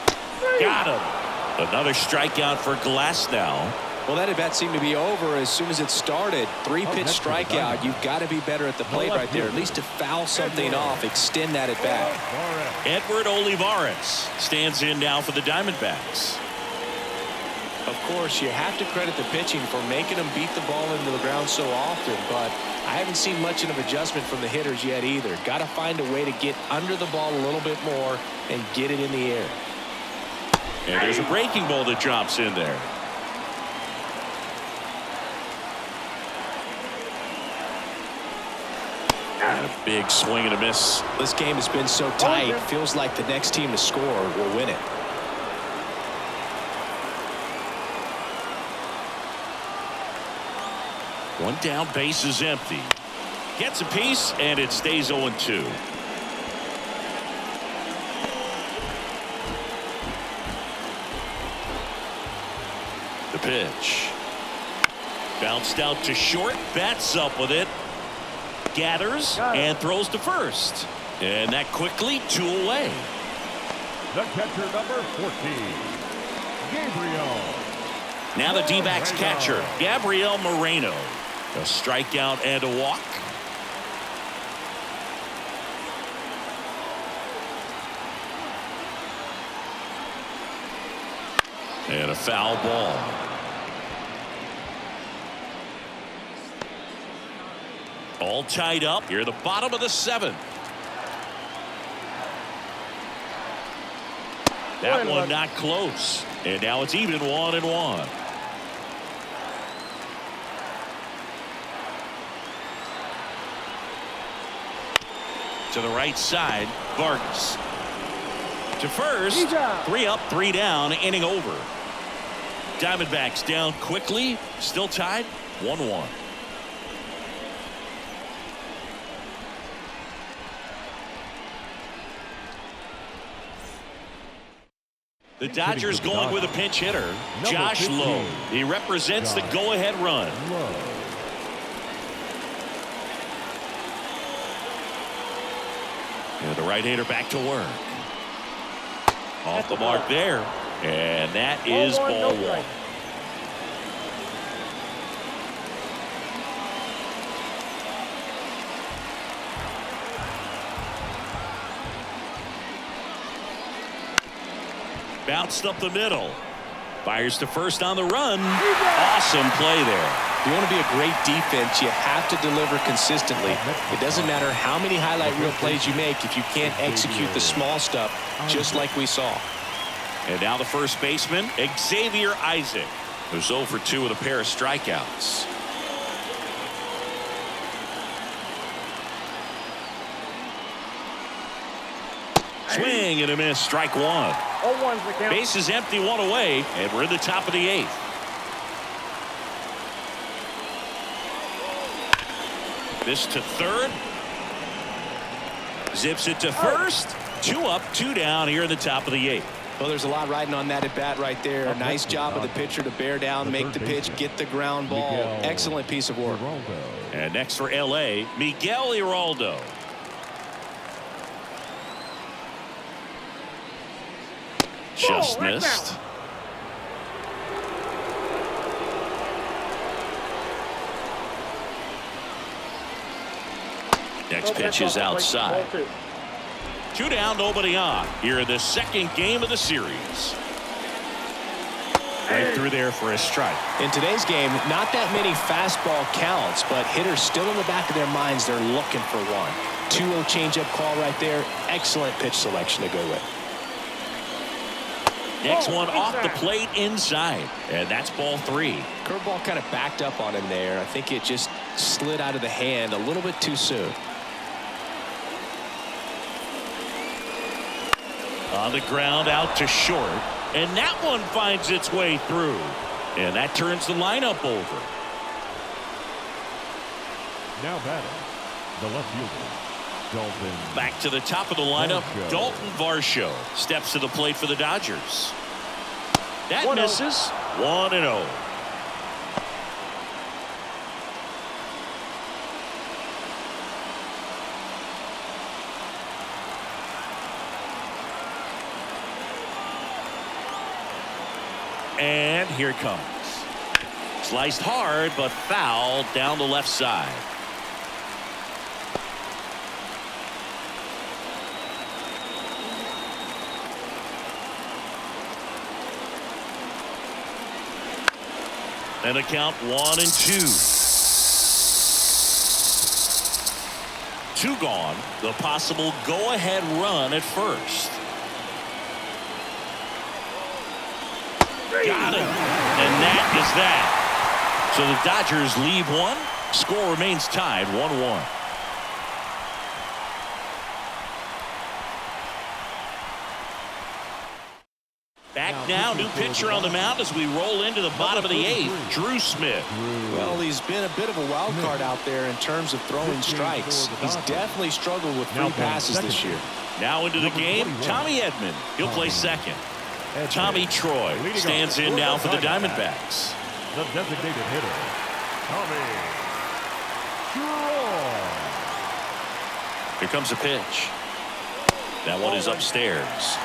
Got him. Another strikeout for Glasnow. Well, that at bat seemed to be over as soon as it started. 3-pitch strikeout. You've got to be better at the plate right there, at least to foul something off, extend that at bat. Edward Olivares stands in now for the Diamondbacks. Of course, you have to credit the pitching for making them beat the ball into the ground so often, but I haven't seen much of an adjustment from the hitters yet either. Got to find a way to get under the ball a little bit more and get it in the air. And there's a breaking ball that drops in there. And a big swing and a miss. This game has been so tight. Feels like the next team to score will win it. One down, base is empty. Gets a piece, and it stays 0-2. The pitch. Bounced out to short. Bats up with it. Gathers and throws to first. And that quickly 2 away. The catcher, number 14, Gabriel. Now the D-backs catcher, Gabriel Moreno. A strikeout and a walk. And a foul ball. All tied up here at the bottom of the 7th. That one not close. And now it's even 1-1. To the right side, Vargas. To first, 3 up, 3 down, inning over. Diamondbacks down quickly, still tied, 1-1. The Dodgers going with a pinch hitter, Josh Lowe. He represents the go-ahead run. And the right-hander back to work. Off the mark there. And that is ball 1. Bounced up the middle. Fires to first on the run. Awesome play there. If you want to be a great defense, you have to deliver consistently. It doesn't matter how many highlight reel plays you make if you can't execute the small stuff, just like we saw. And now the first baseman, Xavier Isaac, who's 0 for 2 with a pair of strikeouts. Swing and a miss, strike 1. 0-1's the count. Base is empty, 1 away, and we're in the top of the 8th. This to third. Zips it to first. 2 up, 2 down here in the top of the 8th. Well, there's a lot riding on that at bat right there. Nice job of the pitcher to bear down, make the pitch, get the ground ball. Excellent piece of work. And next for LA, Miguel Iraldo. Just missed. Next pitch is outside. 2 down, nobody on here in the second game of the series. Right through there for a strike. In today's game, not that many fastball counts, but hitters still in the back of their minds, they're looking for one. 2-0 changeup call right there. Excellent pitch selection to go with. Next one off the plate inside, and that's ball 3. Curveball kind of backed up on him there. I think it just slid out of the hand a little bit too soon. On the ground out to short, and that one finds its way through, and that turns the lineup over. Now batting, The left fielder, Dalton. Back to the top of the lineup, Varsho. Dalton Varsho steps to the plate for the Dodgers. That 1-0. misses. 1-0. And here it comes. Sliced hard, but foul down the left side. And a count 1-2. 2 gone. The possible go-ahead run at first. Got it. And that is that. So the Dodgers lead one. Score remains tied 1-1. Back now, new pitcher on the mound as we roll into the bottom of the 8th. Drew Smith. Well, he's been a bit of a wild card out there in terms of throwing strikes. He's definitely struggled with free passes this year. Now into the game, Tommy Edman. He'll play second. Tommy Troy stands in now for the Diamondbacks. The designated hitter, Tommy Troy. Here comes a pitch. That one is upstairs.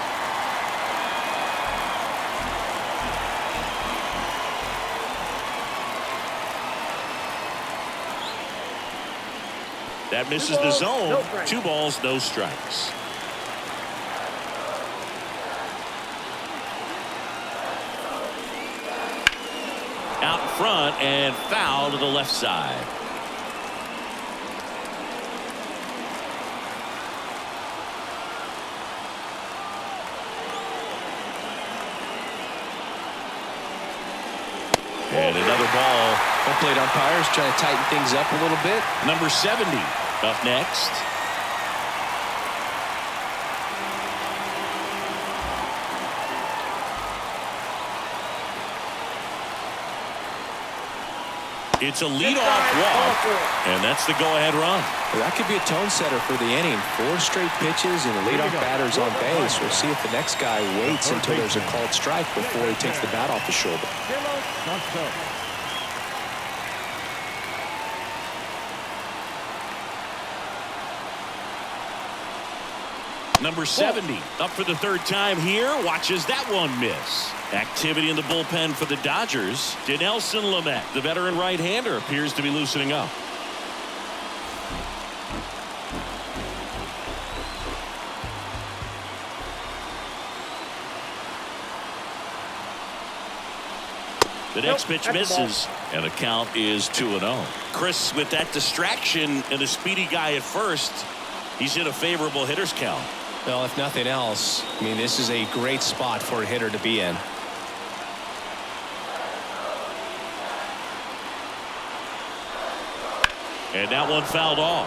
That misses the zone. 2 balls, no strikes. Out in front and foul to the left side. And another ball. Home plate umpires trying to tighten things up a little bit. Number 70 up next. It's a leadoff walk, and that's the go-ahead run. Well, that could be a tone setter for the inning. 4 straight pitches and leadoff batters on base. We'll see if the next guy waits until there's a called strike before he takes the bat off the shoulder. Number 70 up for the 3rd time here. Watches that one miss. Activity in the bullpen for the Dodgers. Dinelson Lamet, the veteran right-hander, appears to be loosening up. The next pitch misses, and the count is 2-0. Chris, with that distraction and a speedy guy at first, he's in a favorable hitter's count. Well, if nothing else, I mean, this is a great spot for a hitter to be in. And that one fouled off.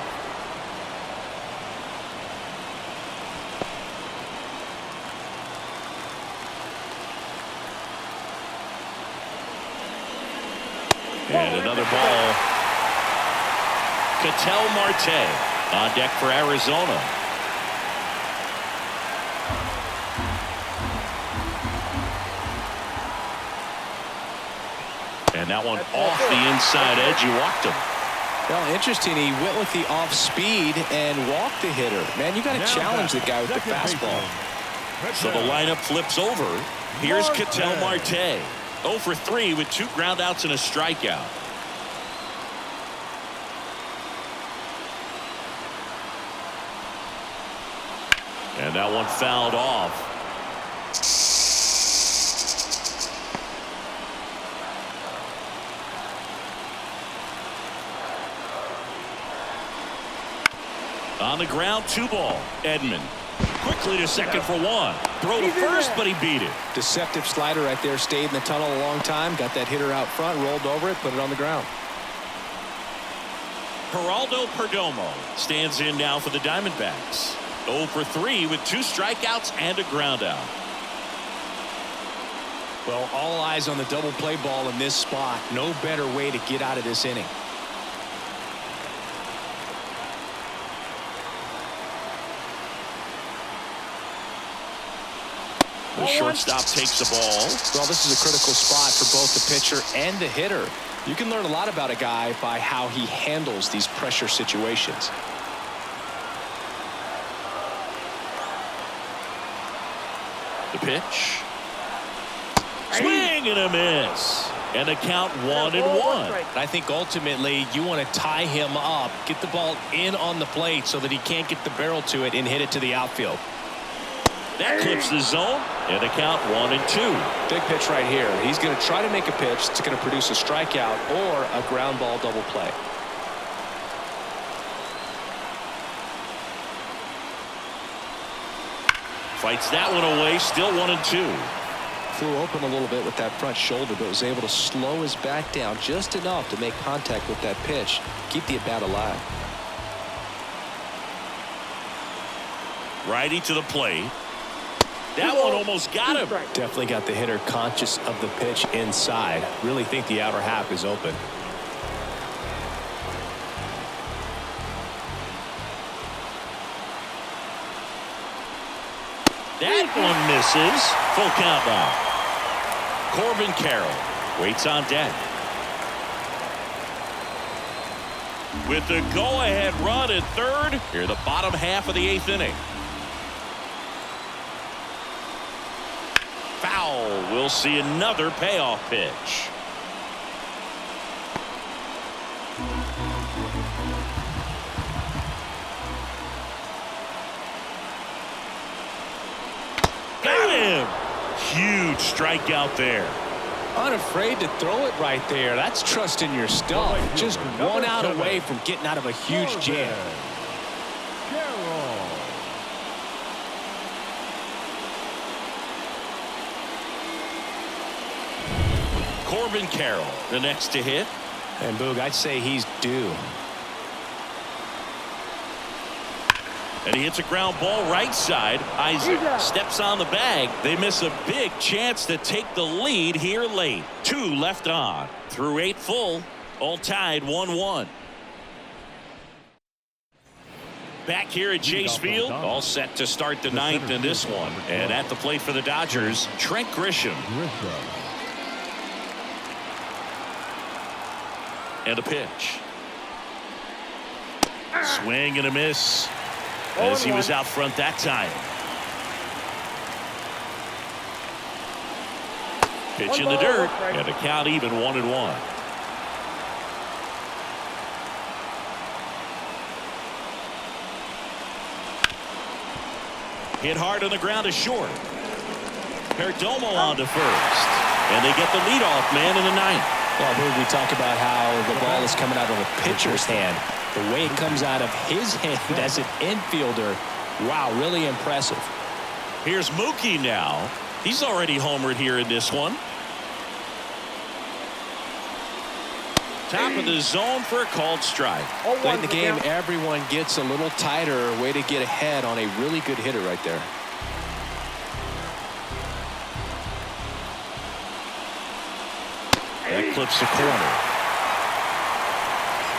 And another ball. Ketel Marte on deck for Arizona. And that one off the inside edge. He walked him. Well, interesting. He went with the off speed and walked the hitter. Man, you got to challenge the guy with the fastball. So the lineup flips over. Here's Ketel Marte. 0 for 3 with 2 groundouts and a strikeout. And that one fouled off. On the ground, 2 ball. Edman quickly to second for 1. Throw to first, but he beat it. Deceptive slider right there. Stayed in the tunnel a long time. Got that hitter out front. Rolled over it. Put it on the ground. Geraldo Perdomo stands in now for the Diamondbacks. 0 for 3 with 2 strikeouts and a groundout. Well, all eyes on the double play ball in this spot. No better way to get out of this inning. The shortstop takes the ball. Well, this is a critical spot for both the pitcher and the hitter. You can learn a lot about a guy by how he handles these pressure situations. The pitch. Swing and a miss. And a count 1-1. I think ultimately you want to tie him up, get the ball in on the plate so that he can't get the barrel to it and hit it to the outfield. That clips the zone, and a count 1-2. Big pitch right here. He's going to try to make a pitch that's going to produce a strikeout or a ground ball double play. Fights that one away, still 1-2. Flew open a little bit with that front shoulder, but was able to slow his back down just enough to make contact with that pitch, keep the at-bat alive. Righty to the plate. That one almost got him. Definitely got the hitter conscious of the pitch inside. Really think the outer half is open. That one misses. Full count now. Corbin Carroll waits on deck. With the go-ahead run at third, here the bottom half of the 8th inning. Foul. We'll see another payoff pitch. Got him. Huge strikeout there. Unafraid to throw it right there. That's trusting your stuff. Just one out away from getting out of a huge jam. Carroll. Corbin Carroll, the next to hit. And Boog, I'd say he's due. And he hits a ground ball right side. Isaac steps on the bag. They miss a big chance to take the lead here late. 2 left on. Through 8 full. All tied 1-1. Back here at Chase Field. All set to start the 9th in this one. And at the plate for the Dodgers, Trent Grisham. And a pitch. Swing and a miss. As he was out front that time. Pitch in the dirt, and a count even 1-1. Hit hard on the ground to short. Perdomo on to first. And they get the leadoff man in the 9th. Well, we talk about how the ball is coming out of a pitcher's hand. The way it comes out of his hand as an infielder, wow, really impressive. Here's Mookie now. He's already homered here in this one. Top of the zone for a called strike. Late in the game, everyone gets a little tighter. Way to get ahead on a really good hitter right there. That clips the corner.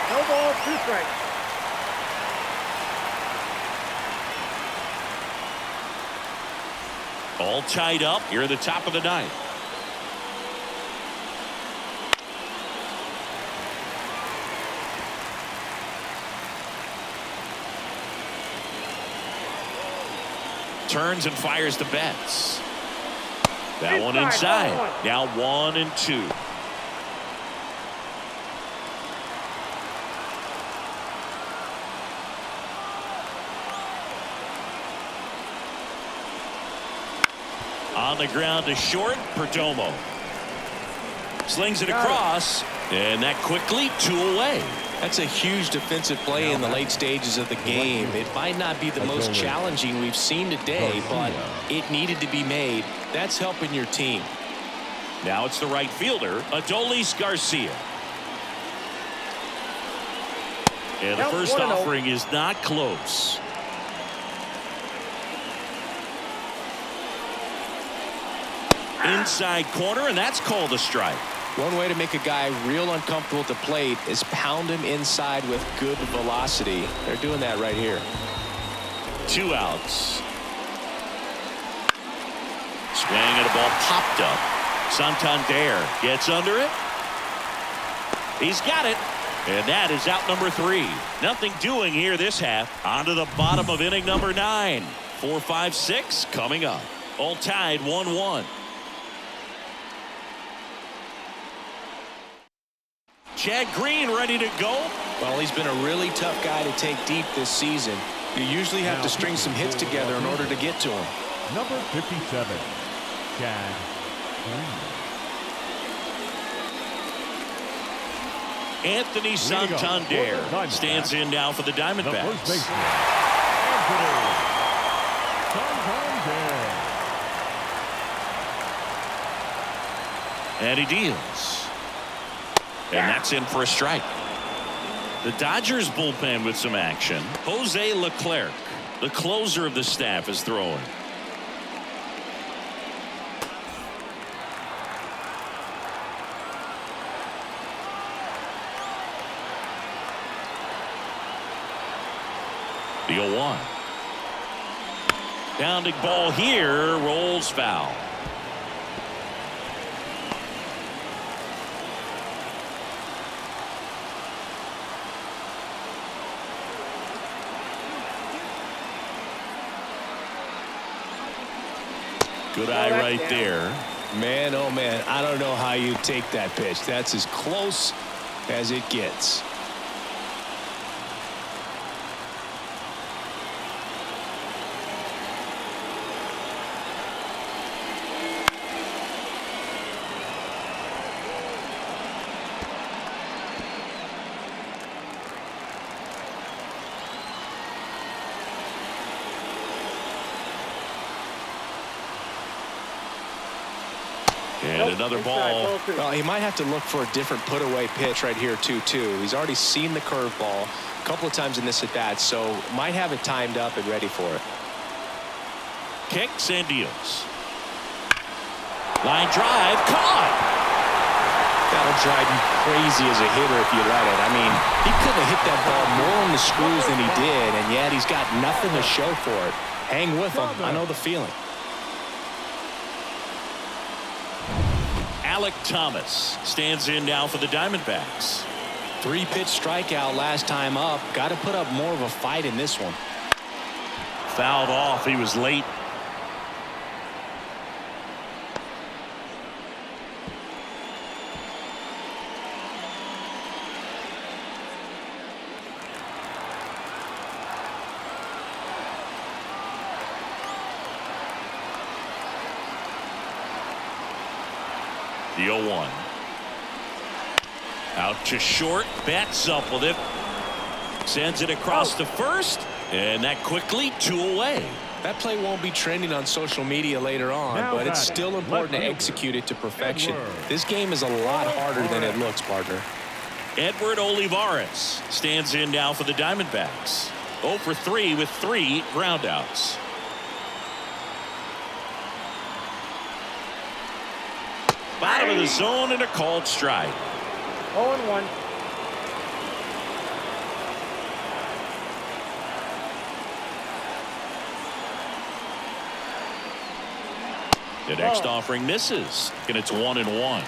No ball, 2 strikes. All tied up here at the top of the 9th. Turns and fires the Betts. That one inside. Now 1-2. On the ground to short, Perdomo. Slings it across, and that quickly 2 away. That's a huge defensive play in the late stages of the game. It might not be the most challenging we've seen today, but it needed to be made. That's helping your team. Now it's the right fielder, Adolis Garcia. And the first offering is not close. Inside corner, and that's called a strike. One way to make a guy real uncomfortable at the plate is pound him inside with good velocity. They're doing that right here. 2 outs. Swing and a ball popped up. Santander gets under it. He's got it. And that is out number 3. Nothing doing here this half. On to the bottom of inning number 9. 4, 5, 6 coming up. All tied 1-1. Chad Green ready to go. Well, he's been a really tough guy to take deep this season. You usually have to string some hits together in order to get to him. Number 57, Chad Green. Anthony Santander stands in now for the Diamondbacks. The first baseman, Anthony Santander. And he deals. And that's in for a strike. The Dodgers bullpen with some action. Jose Leclerc, the closer of the staff, is throwing. The 0-1. Pounding ball here, rolls foul. Good eye right there. Man, oh man, I don't know how you take that pitch. That's as close as it gets. And another ball. Well, he might have to look for a different put-away pitch right here, too. He's already seen the curveball a couple of times in this at-bat, so might have it timed up and ready for it. Kicks and deals. Line drive, caught. That'll drive you crazy as a hitter if you let it. I mean, he couldn't have hit that ball more on the screws than he did, and yet he's got nothing to show for it. Hang with him. I know the feeling. Alec Thomas stands in now for the Diamondbacks. 3-pitch strikeout last time up. Got to put up more of a fight in this one. Fouled off. He was late. The 0-1. Out to short. Bats up with it. Sends it across to first. And that quickly 2 away. That play won't be trending on social media later on, but it's still important to execute it to perfection. This game is a lot harder than it looks, partner. Edward Olivares stands in now for the Diamondbacks. 0 for 3 with 3 groundouts. Bottom of the zone and a called strike. 0-1. The next offering misses, and it's 1-1.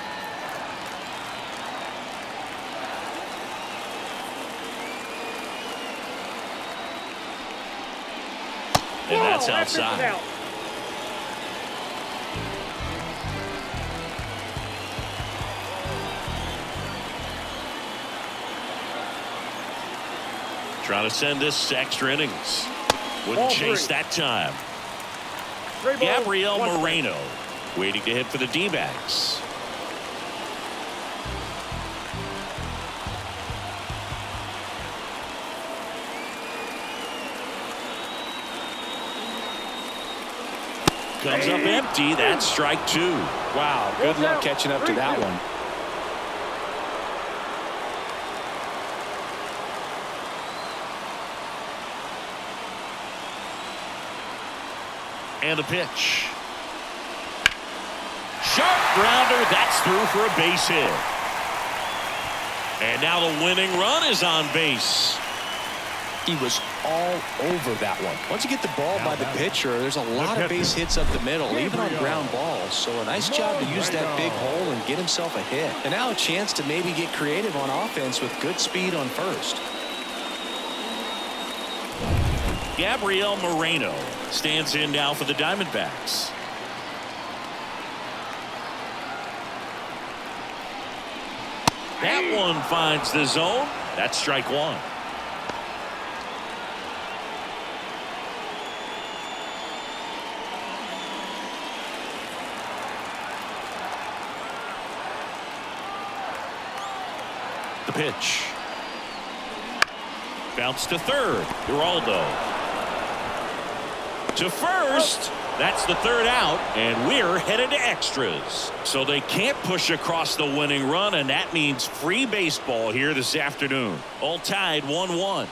And that's outside. Trying to send this extra innings. Wouldn't chase that time. Gabriel Moreno waiting to hit for the D-backs. Comes up empty. That's strike 2. Wow, good luck catching up to that one. And the pitch. Sharp grounder. That's through for a base hit. And now the winning run is on base. He was all over that one. Once you get the ball by the pitcher, there's a lot of base hits up the middle, even on ground balls. So a nice job to use that big hole and get himself a hit. And now a chance to maybe get creative on offense with good speed on first. Gabriel Moreno stands in now for the Diamondbacks. That one finds the zone. That's strike one. The pitch. Bounce to third. Geraldo. To first. That's the third out, and we're headed to extras. So they can't push across the winning run, and that means free baseball here this afternoon. All tied 1-1.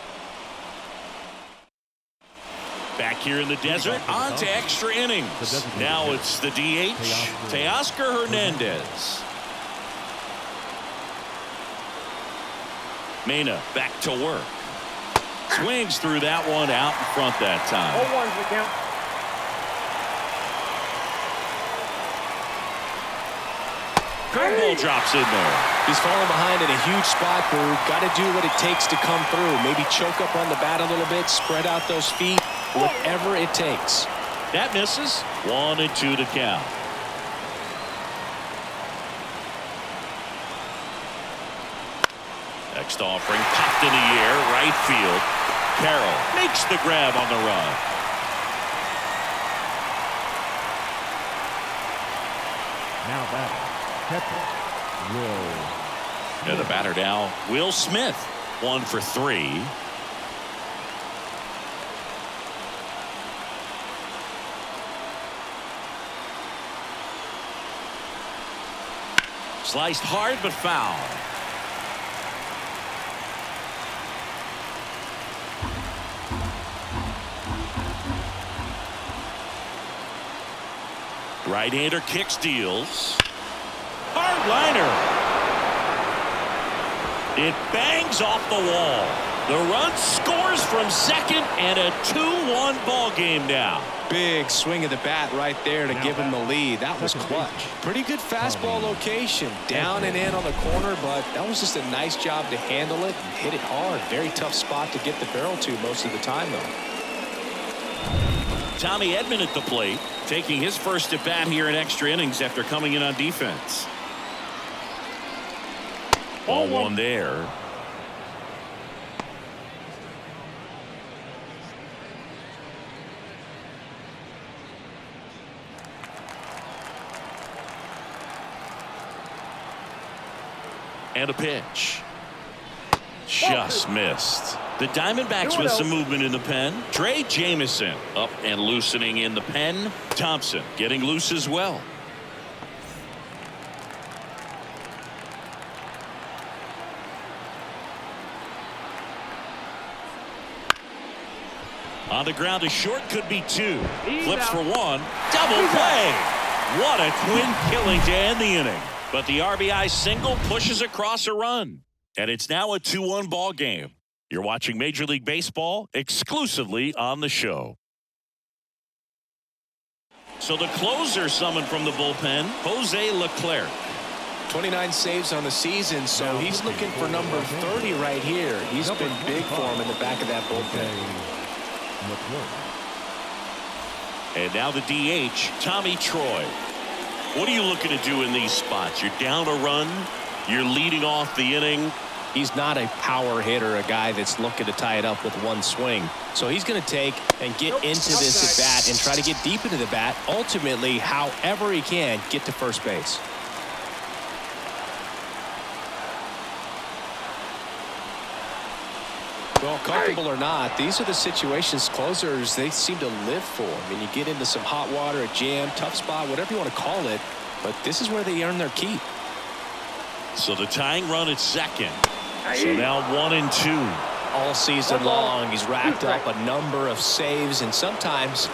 Back here in the desert, on to extra innings. Now it's the DH, Teoscar Hernandez. Mena back to work. Swings through that one out in front that time. 0-1's the count. Curveball drops in there. He's falling behind in a huge spot, Boog. Got to do what it takes to come through. Maybe choke up on the bat a little bit, spread out those feet, whatever it takes. That misses. 1-2 to count. Next offering popped in the air, right field. Carroll makes the grab on the run. Now batting, catcher, Will. And the batter now, Will Smith. 1 for 3. Sliced hard but foul. Right-hander kicks, deals. Hard liner. It bangs off the wall. The run scores from second, and a 2-1 ball game now. Big swing of the bat right there to give him the lead. That was clutch. Pretty good fastball location. Down and in on the corner, but that was just a nice job to handle it and hit it hard. Very tough spot to get the barrel to most of the time, though. Tommy Edman at the plate, taking his first at bat here in extra innings after coming in on defense. 0-1 there. And a pitch. Just missed. The Diamondbacks with some movement in the pen. Trey Jamison up and loosening in the pen. Thompson getting loose as well. On the ground, a short, could be 2. Flips for 1. Double play. What a twin killing to end the inning. But the RBI single pushes across a run. And it's now a 2-1 ball game. You're watching Major League Baseball exclusively on the show. So the closer summoned from the bullpen, Jose Leclerc. 29 saves on the season, so he's looking for number 30 right here. He's been big for him in the back of that bullpen. And now the DH, Tommy Troy. What are you looking to do in these spots? You're down a run. You're leading off the inning. He's not a power hitter, a guy that's looking to tie it up with one swing. So he's going to take and get into this at bat and try to get deep into the bat. Ultimately, however he can, get to first base. Well, comfortable or not, these are the situations closers they seem to live for. I mean, you get into some hot water, a jam, tough spot, whatever you want to call it, but this is where they earn their keep. So the tying run at second. So now 1-2. All season long, he's racked up a number of saves, and sometimes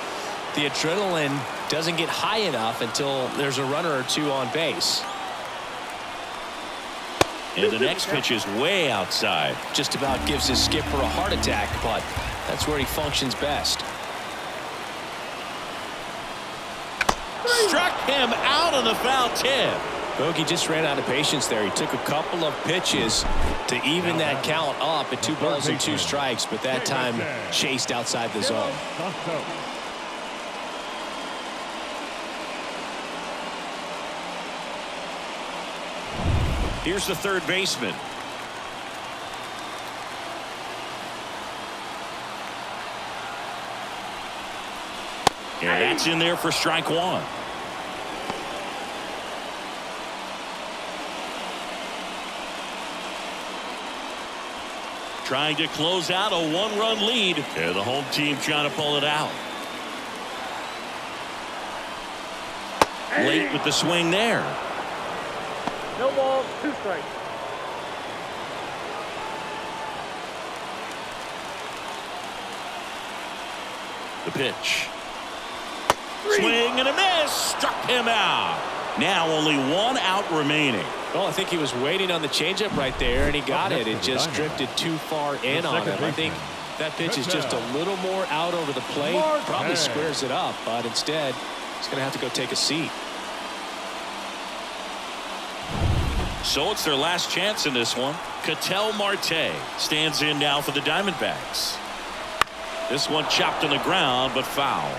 the adrenaline doesn't get high enough until there's a runner or two on base. And the next pitch is way outside. Just about gives his skipper a heart attack, but that's where he functions best. Struck him out on the foul tip. Bogey just ran out of patience there. He took a couple of pitches to even that count up at 2 balls and 2 strikes, but that time chased outside the zone. Here's the third baseman. And that's in there for strike 1. Trying to close out a 1-run lead. And the home team trying to pull it out. Late with the swing there. No ball, 2 strikes. The pitch. Swing and a miss. Struck him out. Now only 1 out remaining. Well, I think he was waiting on the changeup right there, and he got it. It just drifted too far in on him. I think that pitch is just a little more out over the plate. Probably squares it up, but instead, he's going to have to go take a seat. So it's their last chance in this one. Ketel Marte stands in now for the Diamondbacks. This one chopped on the ground, but foul.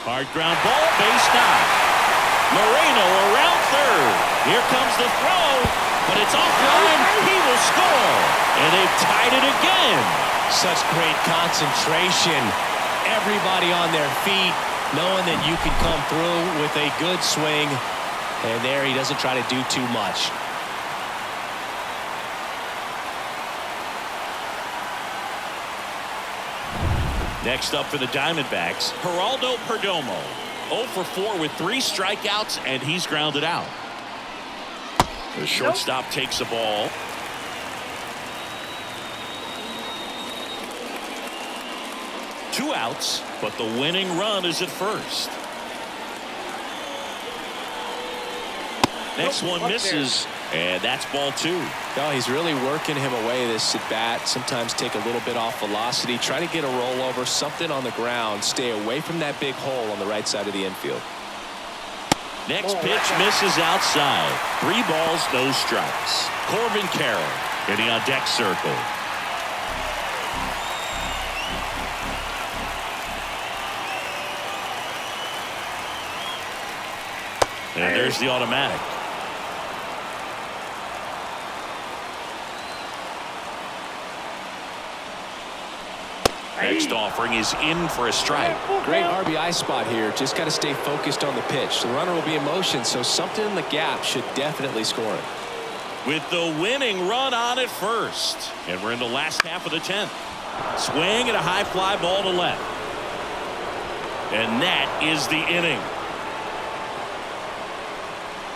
Hard ground ball, base knock. Moreno around third. Here comes the throw, but it's offline. He will score, and they've tied it again. Such great concentration. Everybody on their feet, knowing that you can come through with a good swing. And there he doesn't try to do too much. Next up for the Diamondbacks, Geraldo Perdomo. 0 for 4 with 3 strikeouts, and he's grounded out. The shortstop takes the ball. Two outs, but the winning run is at first. Next one misses, and that's ball 2. No, he's really working him away this at bat. Sometimes take a little bit off velocity, try to get a rollover, something on the ground, stay away from that big hole on the right side of the infield. Next pitch misses outside. 3 balls, no strikes. Corbin Carroll getting on deck circle. And there's the automatic. Next offering is in for a strike. Great RBI spot here. Just got to stay focused on the pitch. The runner will be in motion, so something in the gap should definitely score it. With the winning run on at first. And we're in the last half of the 10th. Swing and a high fly ball to left. And that is the inning.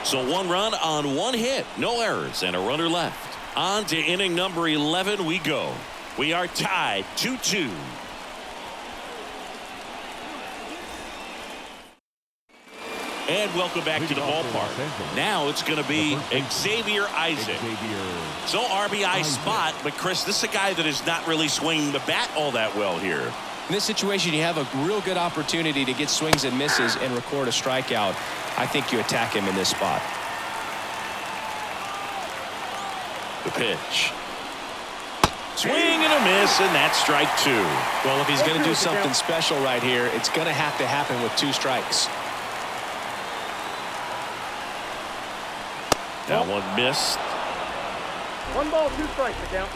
So 1 run on 1 hit. No errors and a runner left. On to inning number 11 we go. We are tied 2-2. And welcome back to the ballpark. Now it's going to be Xavier Isaac. So RBI spot, but Chris, this is a guy that is not really swinging the bat all that well here. In this situation, you have a real good opportunity to get swings and misses and record a strikeout. I think you attack him in this spot. The pitch. Swing and a miss, and that's strike 2. Well, if he's going to do something special right here, it's going to have to happen with 2 strikes. That one missed. 1 ball, 2 strikes to count.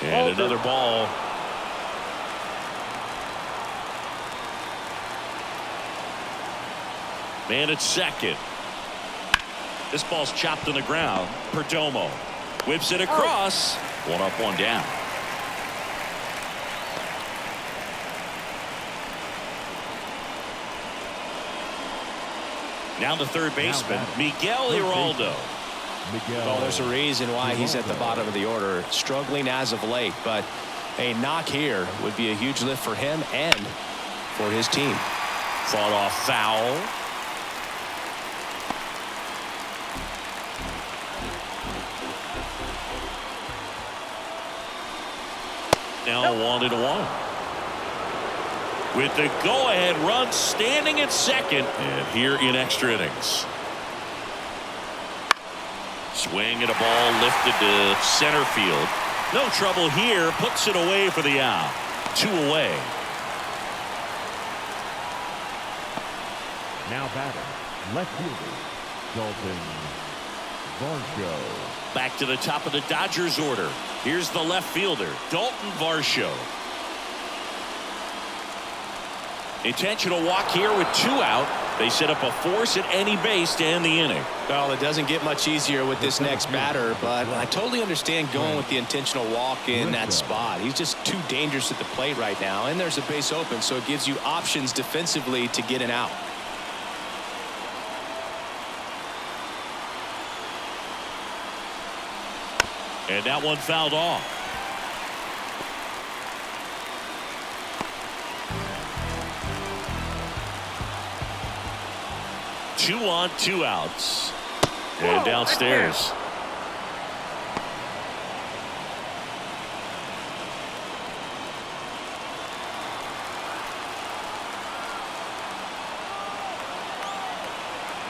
And another ball. Man at second. This ball's chopped on the ground. Perdomo whips it across. 1 up, 1 down. Now the third baseman, Miguel Giraldo. Well, there's a reason why he's at the bottom of the order, struggling as of late, but a knock here would be a huge lift for him and for his team. Fought off foul. Now 1-1. With the go-ahead run standing at second, and here in extra innings. Swing and a ball lifted to center field. No trouble here. Puts it away for the out. 2 away. Now batting, left fielder, Dalton Varsho. Back to the top of the Dodgers order. Here's the left fielder, Dalton Varsho. Intentional walk here with 2 out. They set up a force at any base to end the inning. Well, it doesn't get much easier with this next batter, but I totally understand going with the intentional walk in that spot. He's just too dangerous at the plate right now, and there's a base open, so it gives you options defensively to get an out. And that one fouled off. Two on, 2 outs. And downstairs.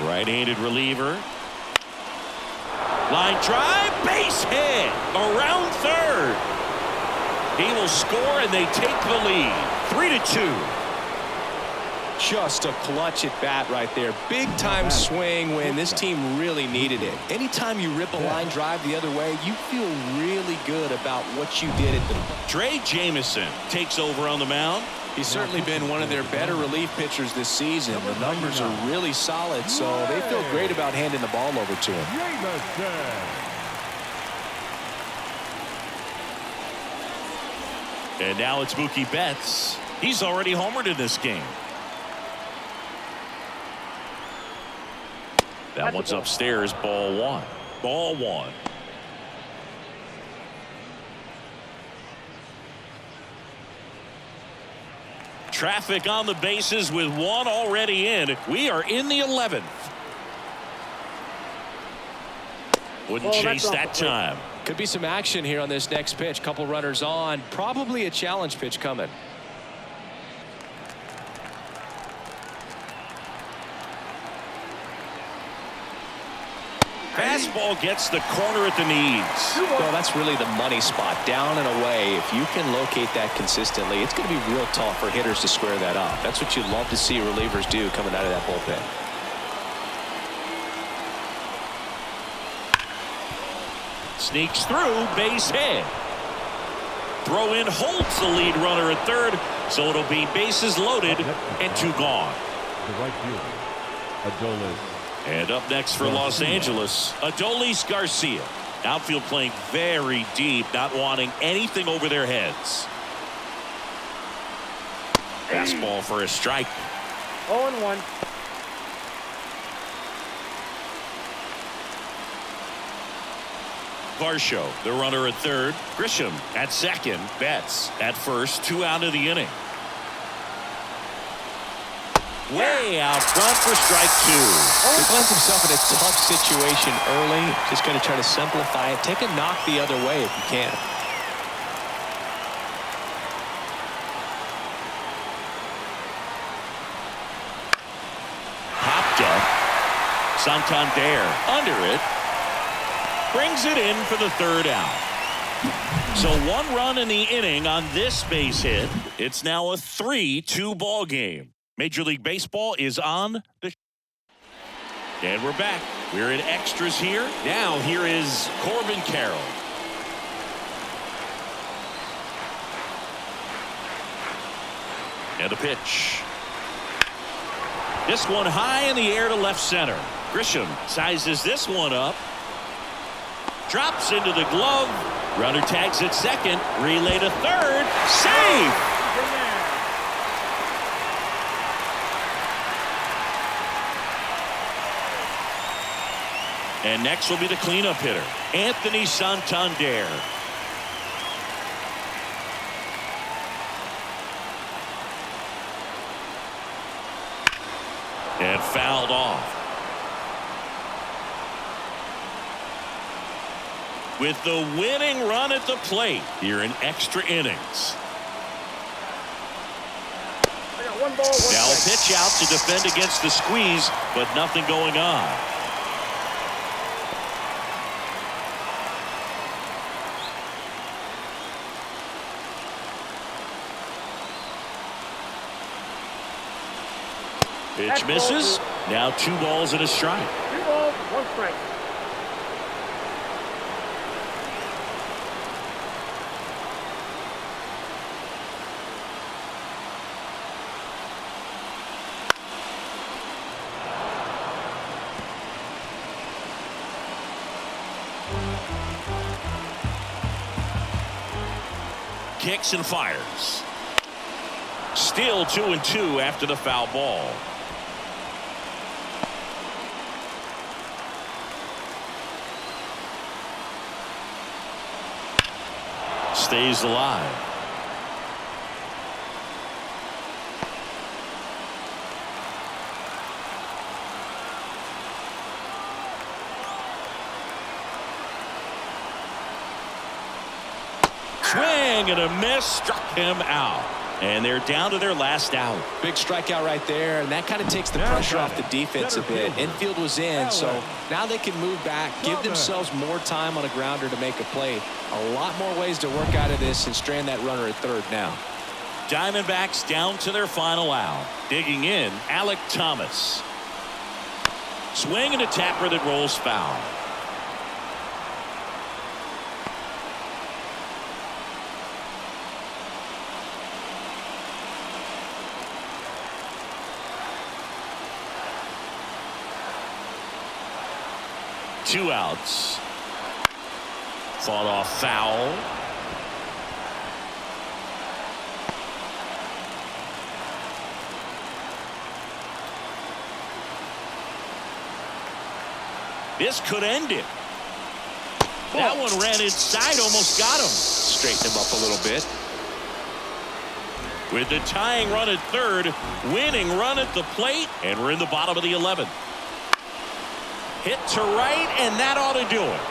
Right-handed reliever. Line drive, base hit, around third. He will score and they take the lead, 3-2. Just a clutch at bat right there. Big time swing when this team really needed it. Anytime you rip a line drive the other way, you feel really good about what you did at the Trey Jamison takes over on the mound. He's certainly been one of their better relief pitchers this season. The numbers are really solid, so they feel great about handing the ball over to him. And now it's Mookie Betts. He's already homered in this game. That one's upstairs, ball 1. Ball 1. Traffic on the bases with 1 already in. We are in the 11th. Wouldn't chase that time. Could be some action here on this next pitch. Couple runners on. Probably a challenge pitch coming. Fastball gets the corner at the knees. Well, that's really the money spot, down and away. If you can locate that consistently, it's going to be real tough for hitters to square that up. That's what you'd love to see relievers do coming out of that bullpen. Sneaks through, base hit. Throw in holds the lead runner at third, so it'll be bases loaded and 2 gone. The right fielder, Adolis. And up next for Los Angeles, Adolis Garcia. Outfield playing very deep, not wanting anything over their heads. Fastball for a strike. 0-1. Varsho, the runner at third. Grisham at second. Betts at first. 2 out of the inning. Way out front for strike 2. He finds himself in a tough situation early. Just going to try to simplify it. Take a knock the other way if you can. Popped up. Santander under it. Brings it in for the 3rd out. So 1 run in the inning on this base hit. It's now a 3-2 ball game. Major League Baseball is on the. And we're back. We're in extras here. Now here is Corbin Carroll. And the pitch. This one high in the air to left center. Grisham sizes this one up. Drops into the glove. Runner tags at second. Relay to third. Save! And next will be the cleanup hitter, Anthony Santander. And fouled off. With the winning run at the plate here in extra innings. I got 1 ball, 1 Now a strike. pitch out to defend against the squeeze, but nothing going on. Pitch misses. Now 2 balls and a strike. 2 balls, 1 strike. Kicks and fires. Still 2-2 after the foul ball. Stays alive. Swing and a miss, struck him out. And they're down to their last out. Big strikeout right there, and that kind of takes the pressure off the defense a bit. Infield was in, so now they can move back, give themselves more time on a grounder to make a play. A lot more ways to work out of this and strand that runner at third now. Diamondbacks down to their final out. Digging in, Alec Thomas. Swing and a tapper that rolls foul. Two outs. Fought off foul. This could end it. That one ran inside, almost got him. Straighten him up a little bit. With the tying run at third, winning run at the plate, and we're in the bottom of the 11th. Hit to right, and that ought to do it.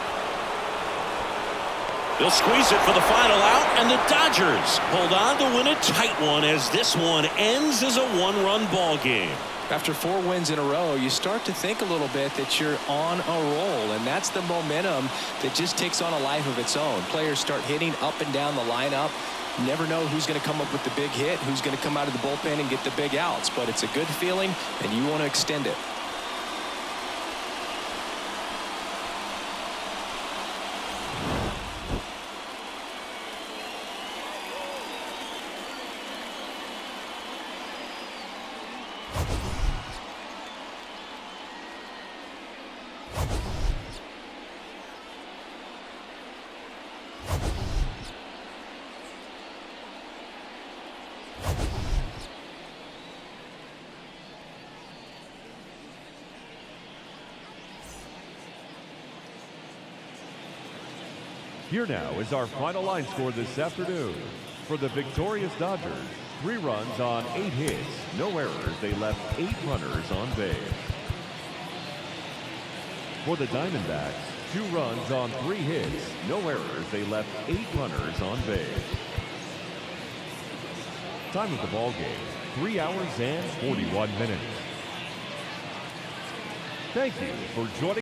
They'll squeeze it for the final out, and the Dodgers hold on to win a tight one as this one ends as a 1-run ball game. After 4 wins in a row, you start to think a little bit that you're on a roll, and that's the momentum that just takes on a life of its own. Players start hitting up and down the lineup. You never know who's going to come up with the big hit, who's going to come out of the bullpen and get the big outs, but it's a good feeling, and you want to extend it. Here now is our final line score this afternoon. For the victorious Dodgers, 3 runs on 8 hits, no errors. They left 8 runners on base. For the Diamondbacks, 2 runs on 3 hits, no errors. They left 8 runners on base. Time of the ball game, 3 hours and 41 minutes. Thank you for joining.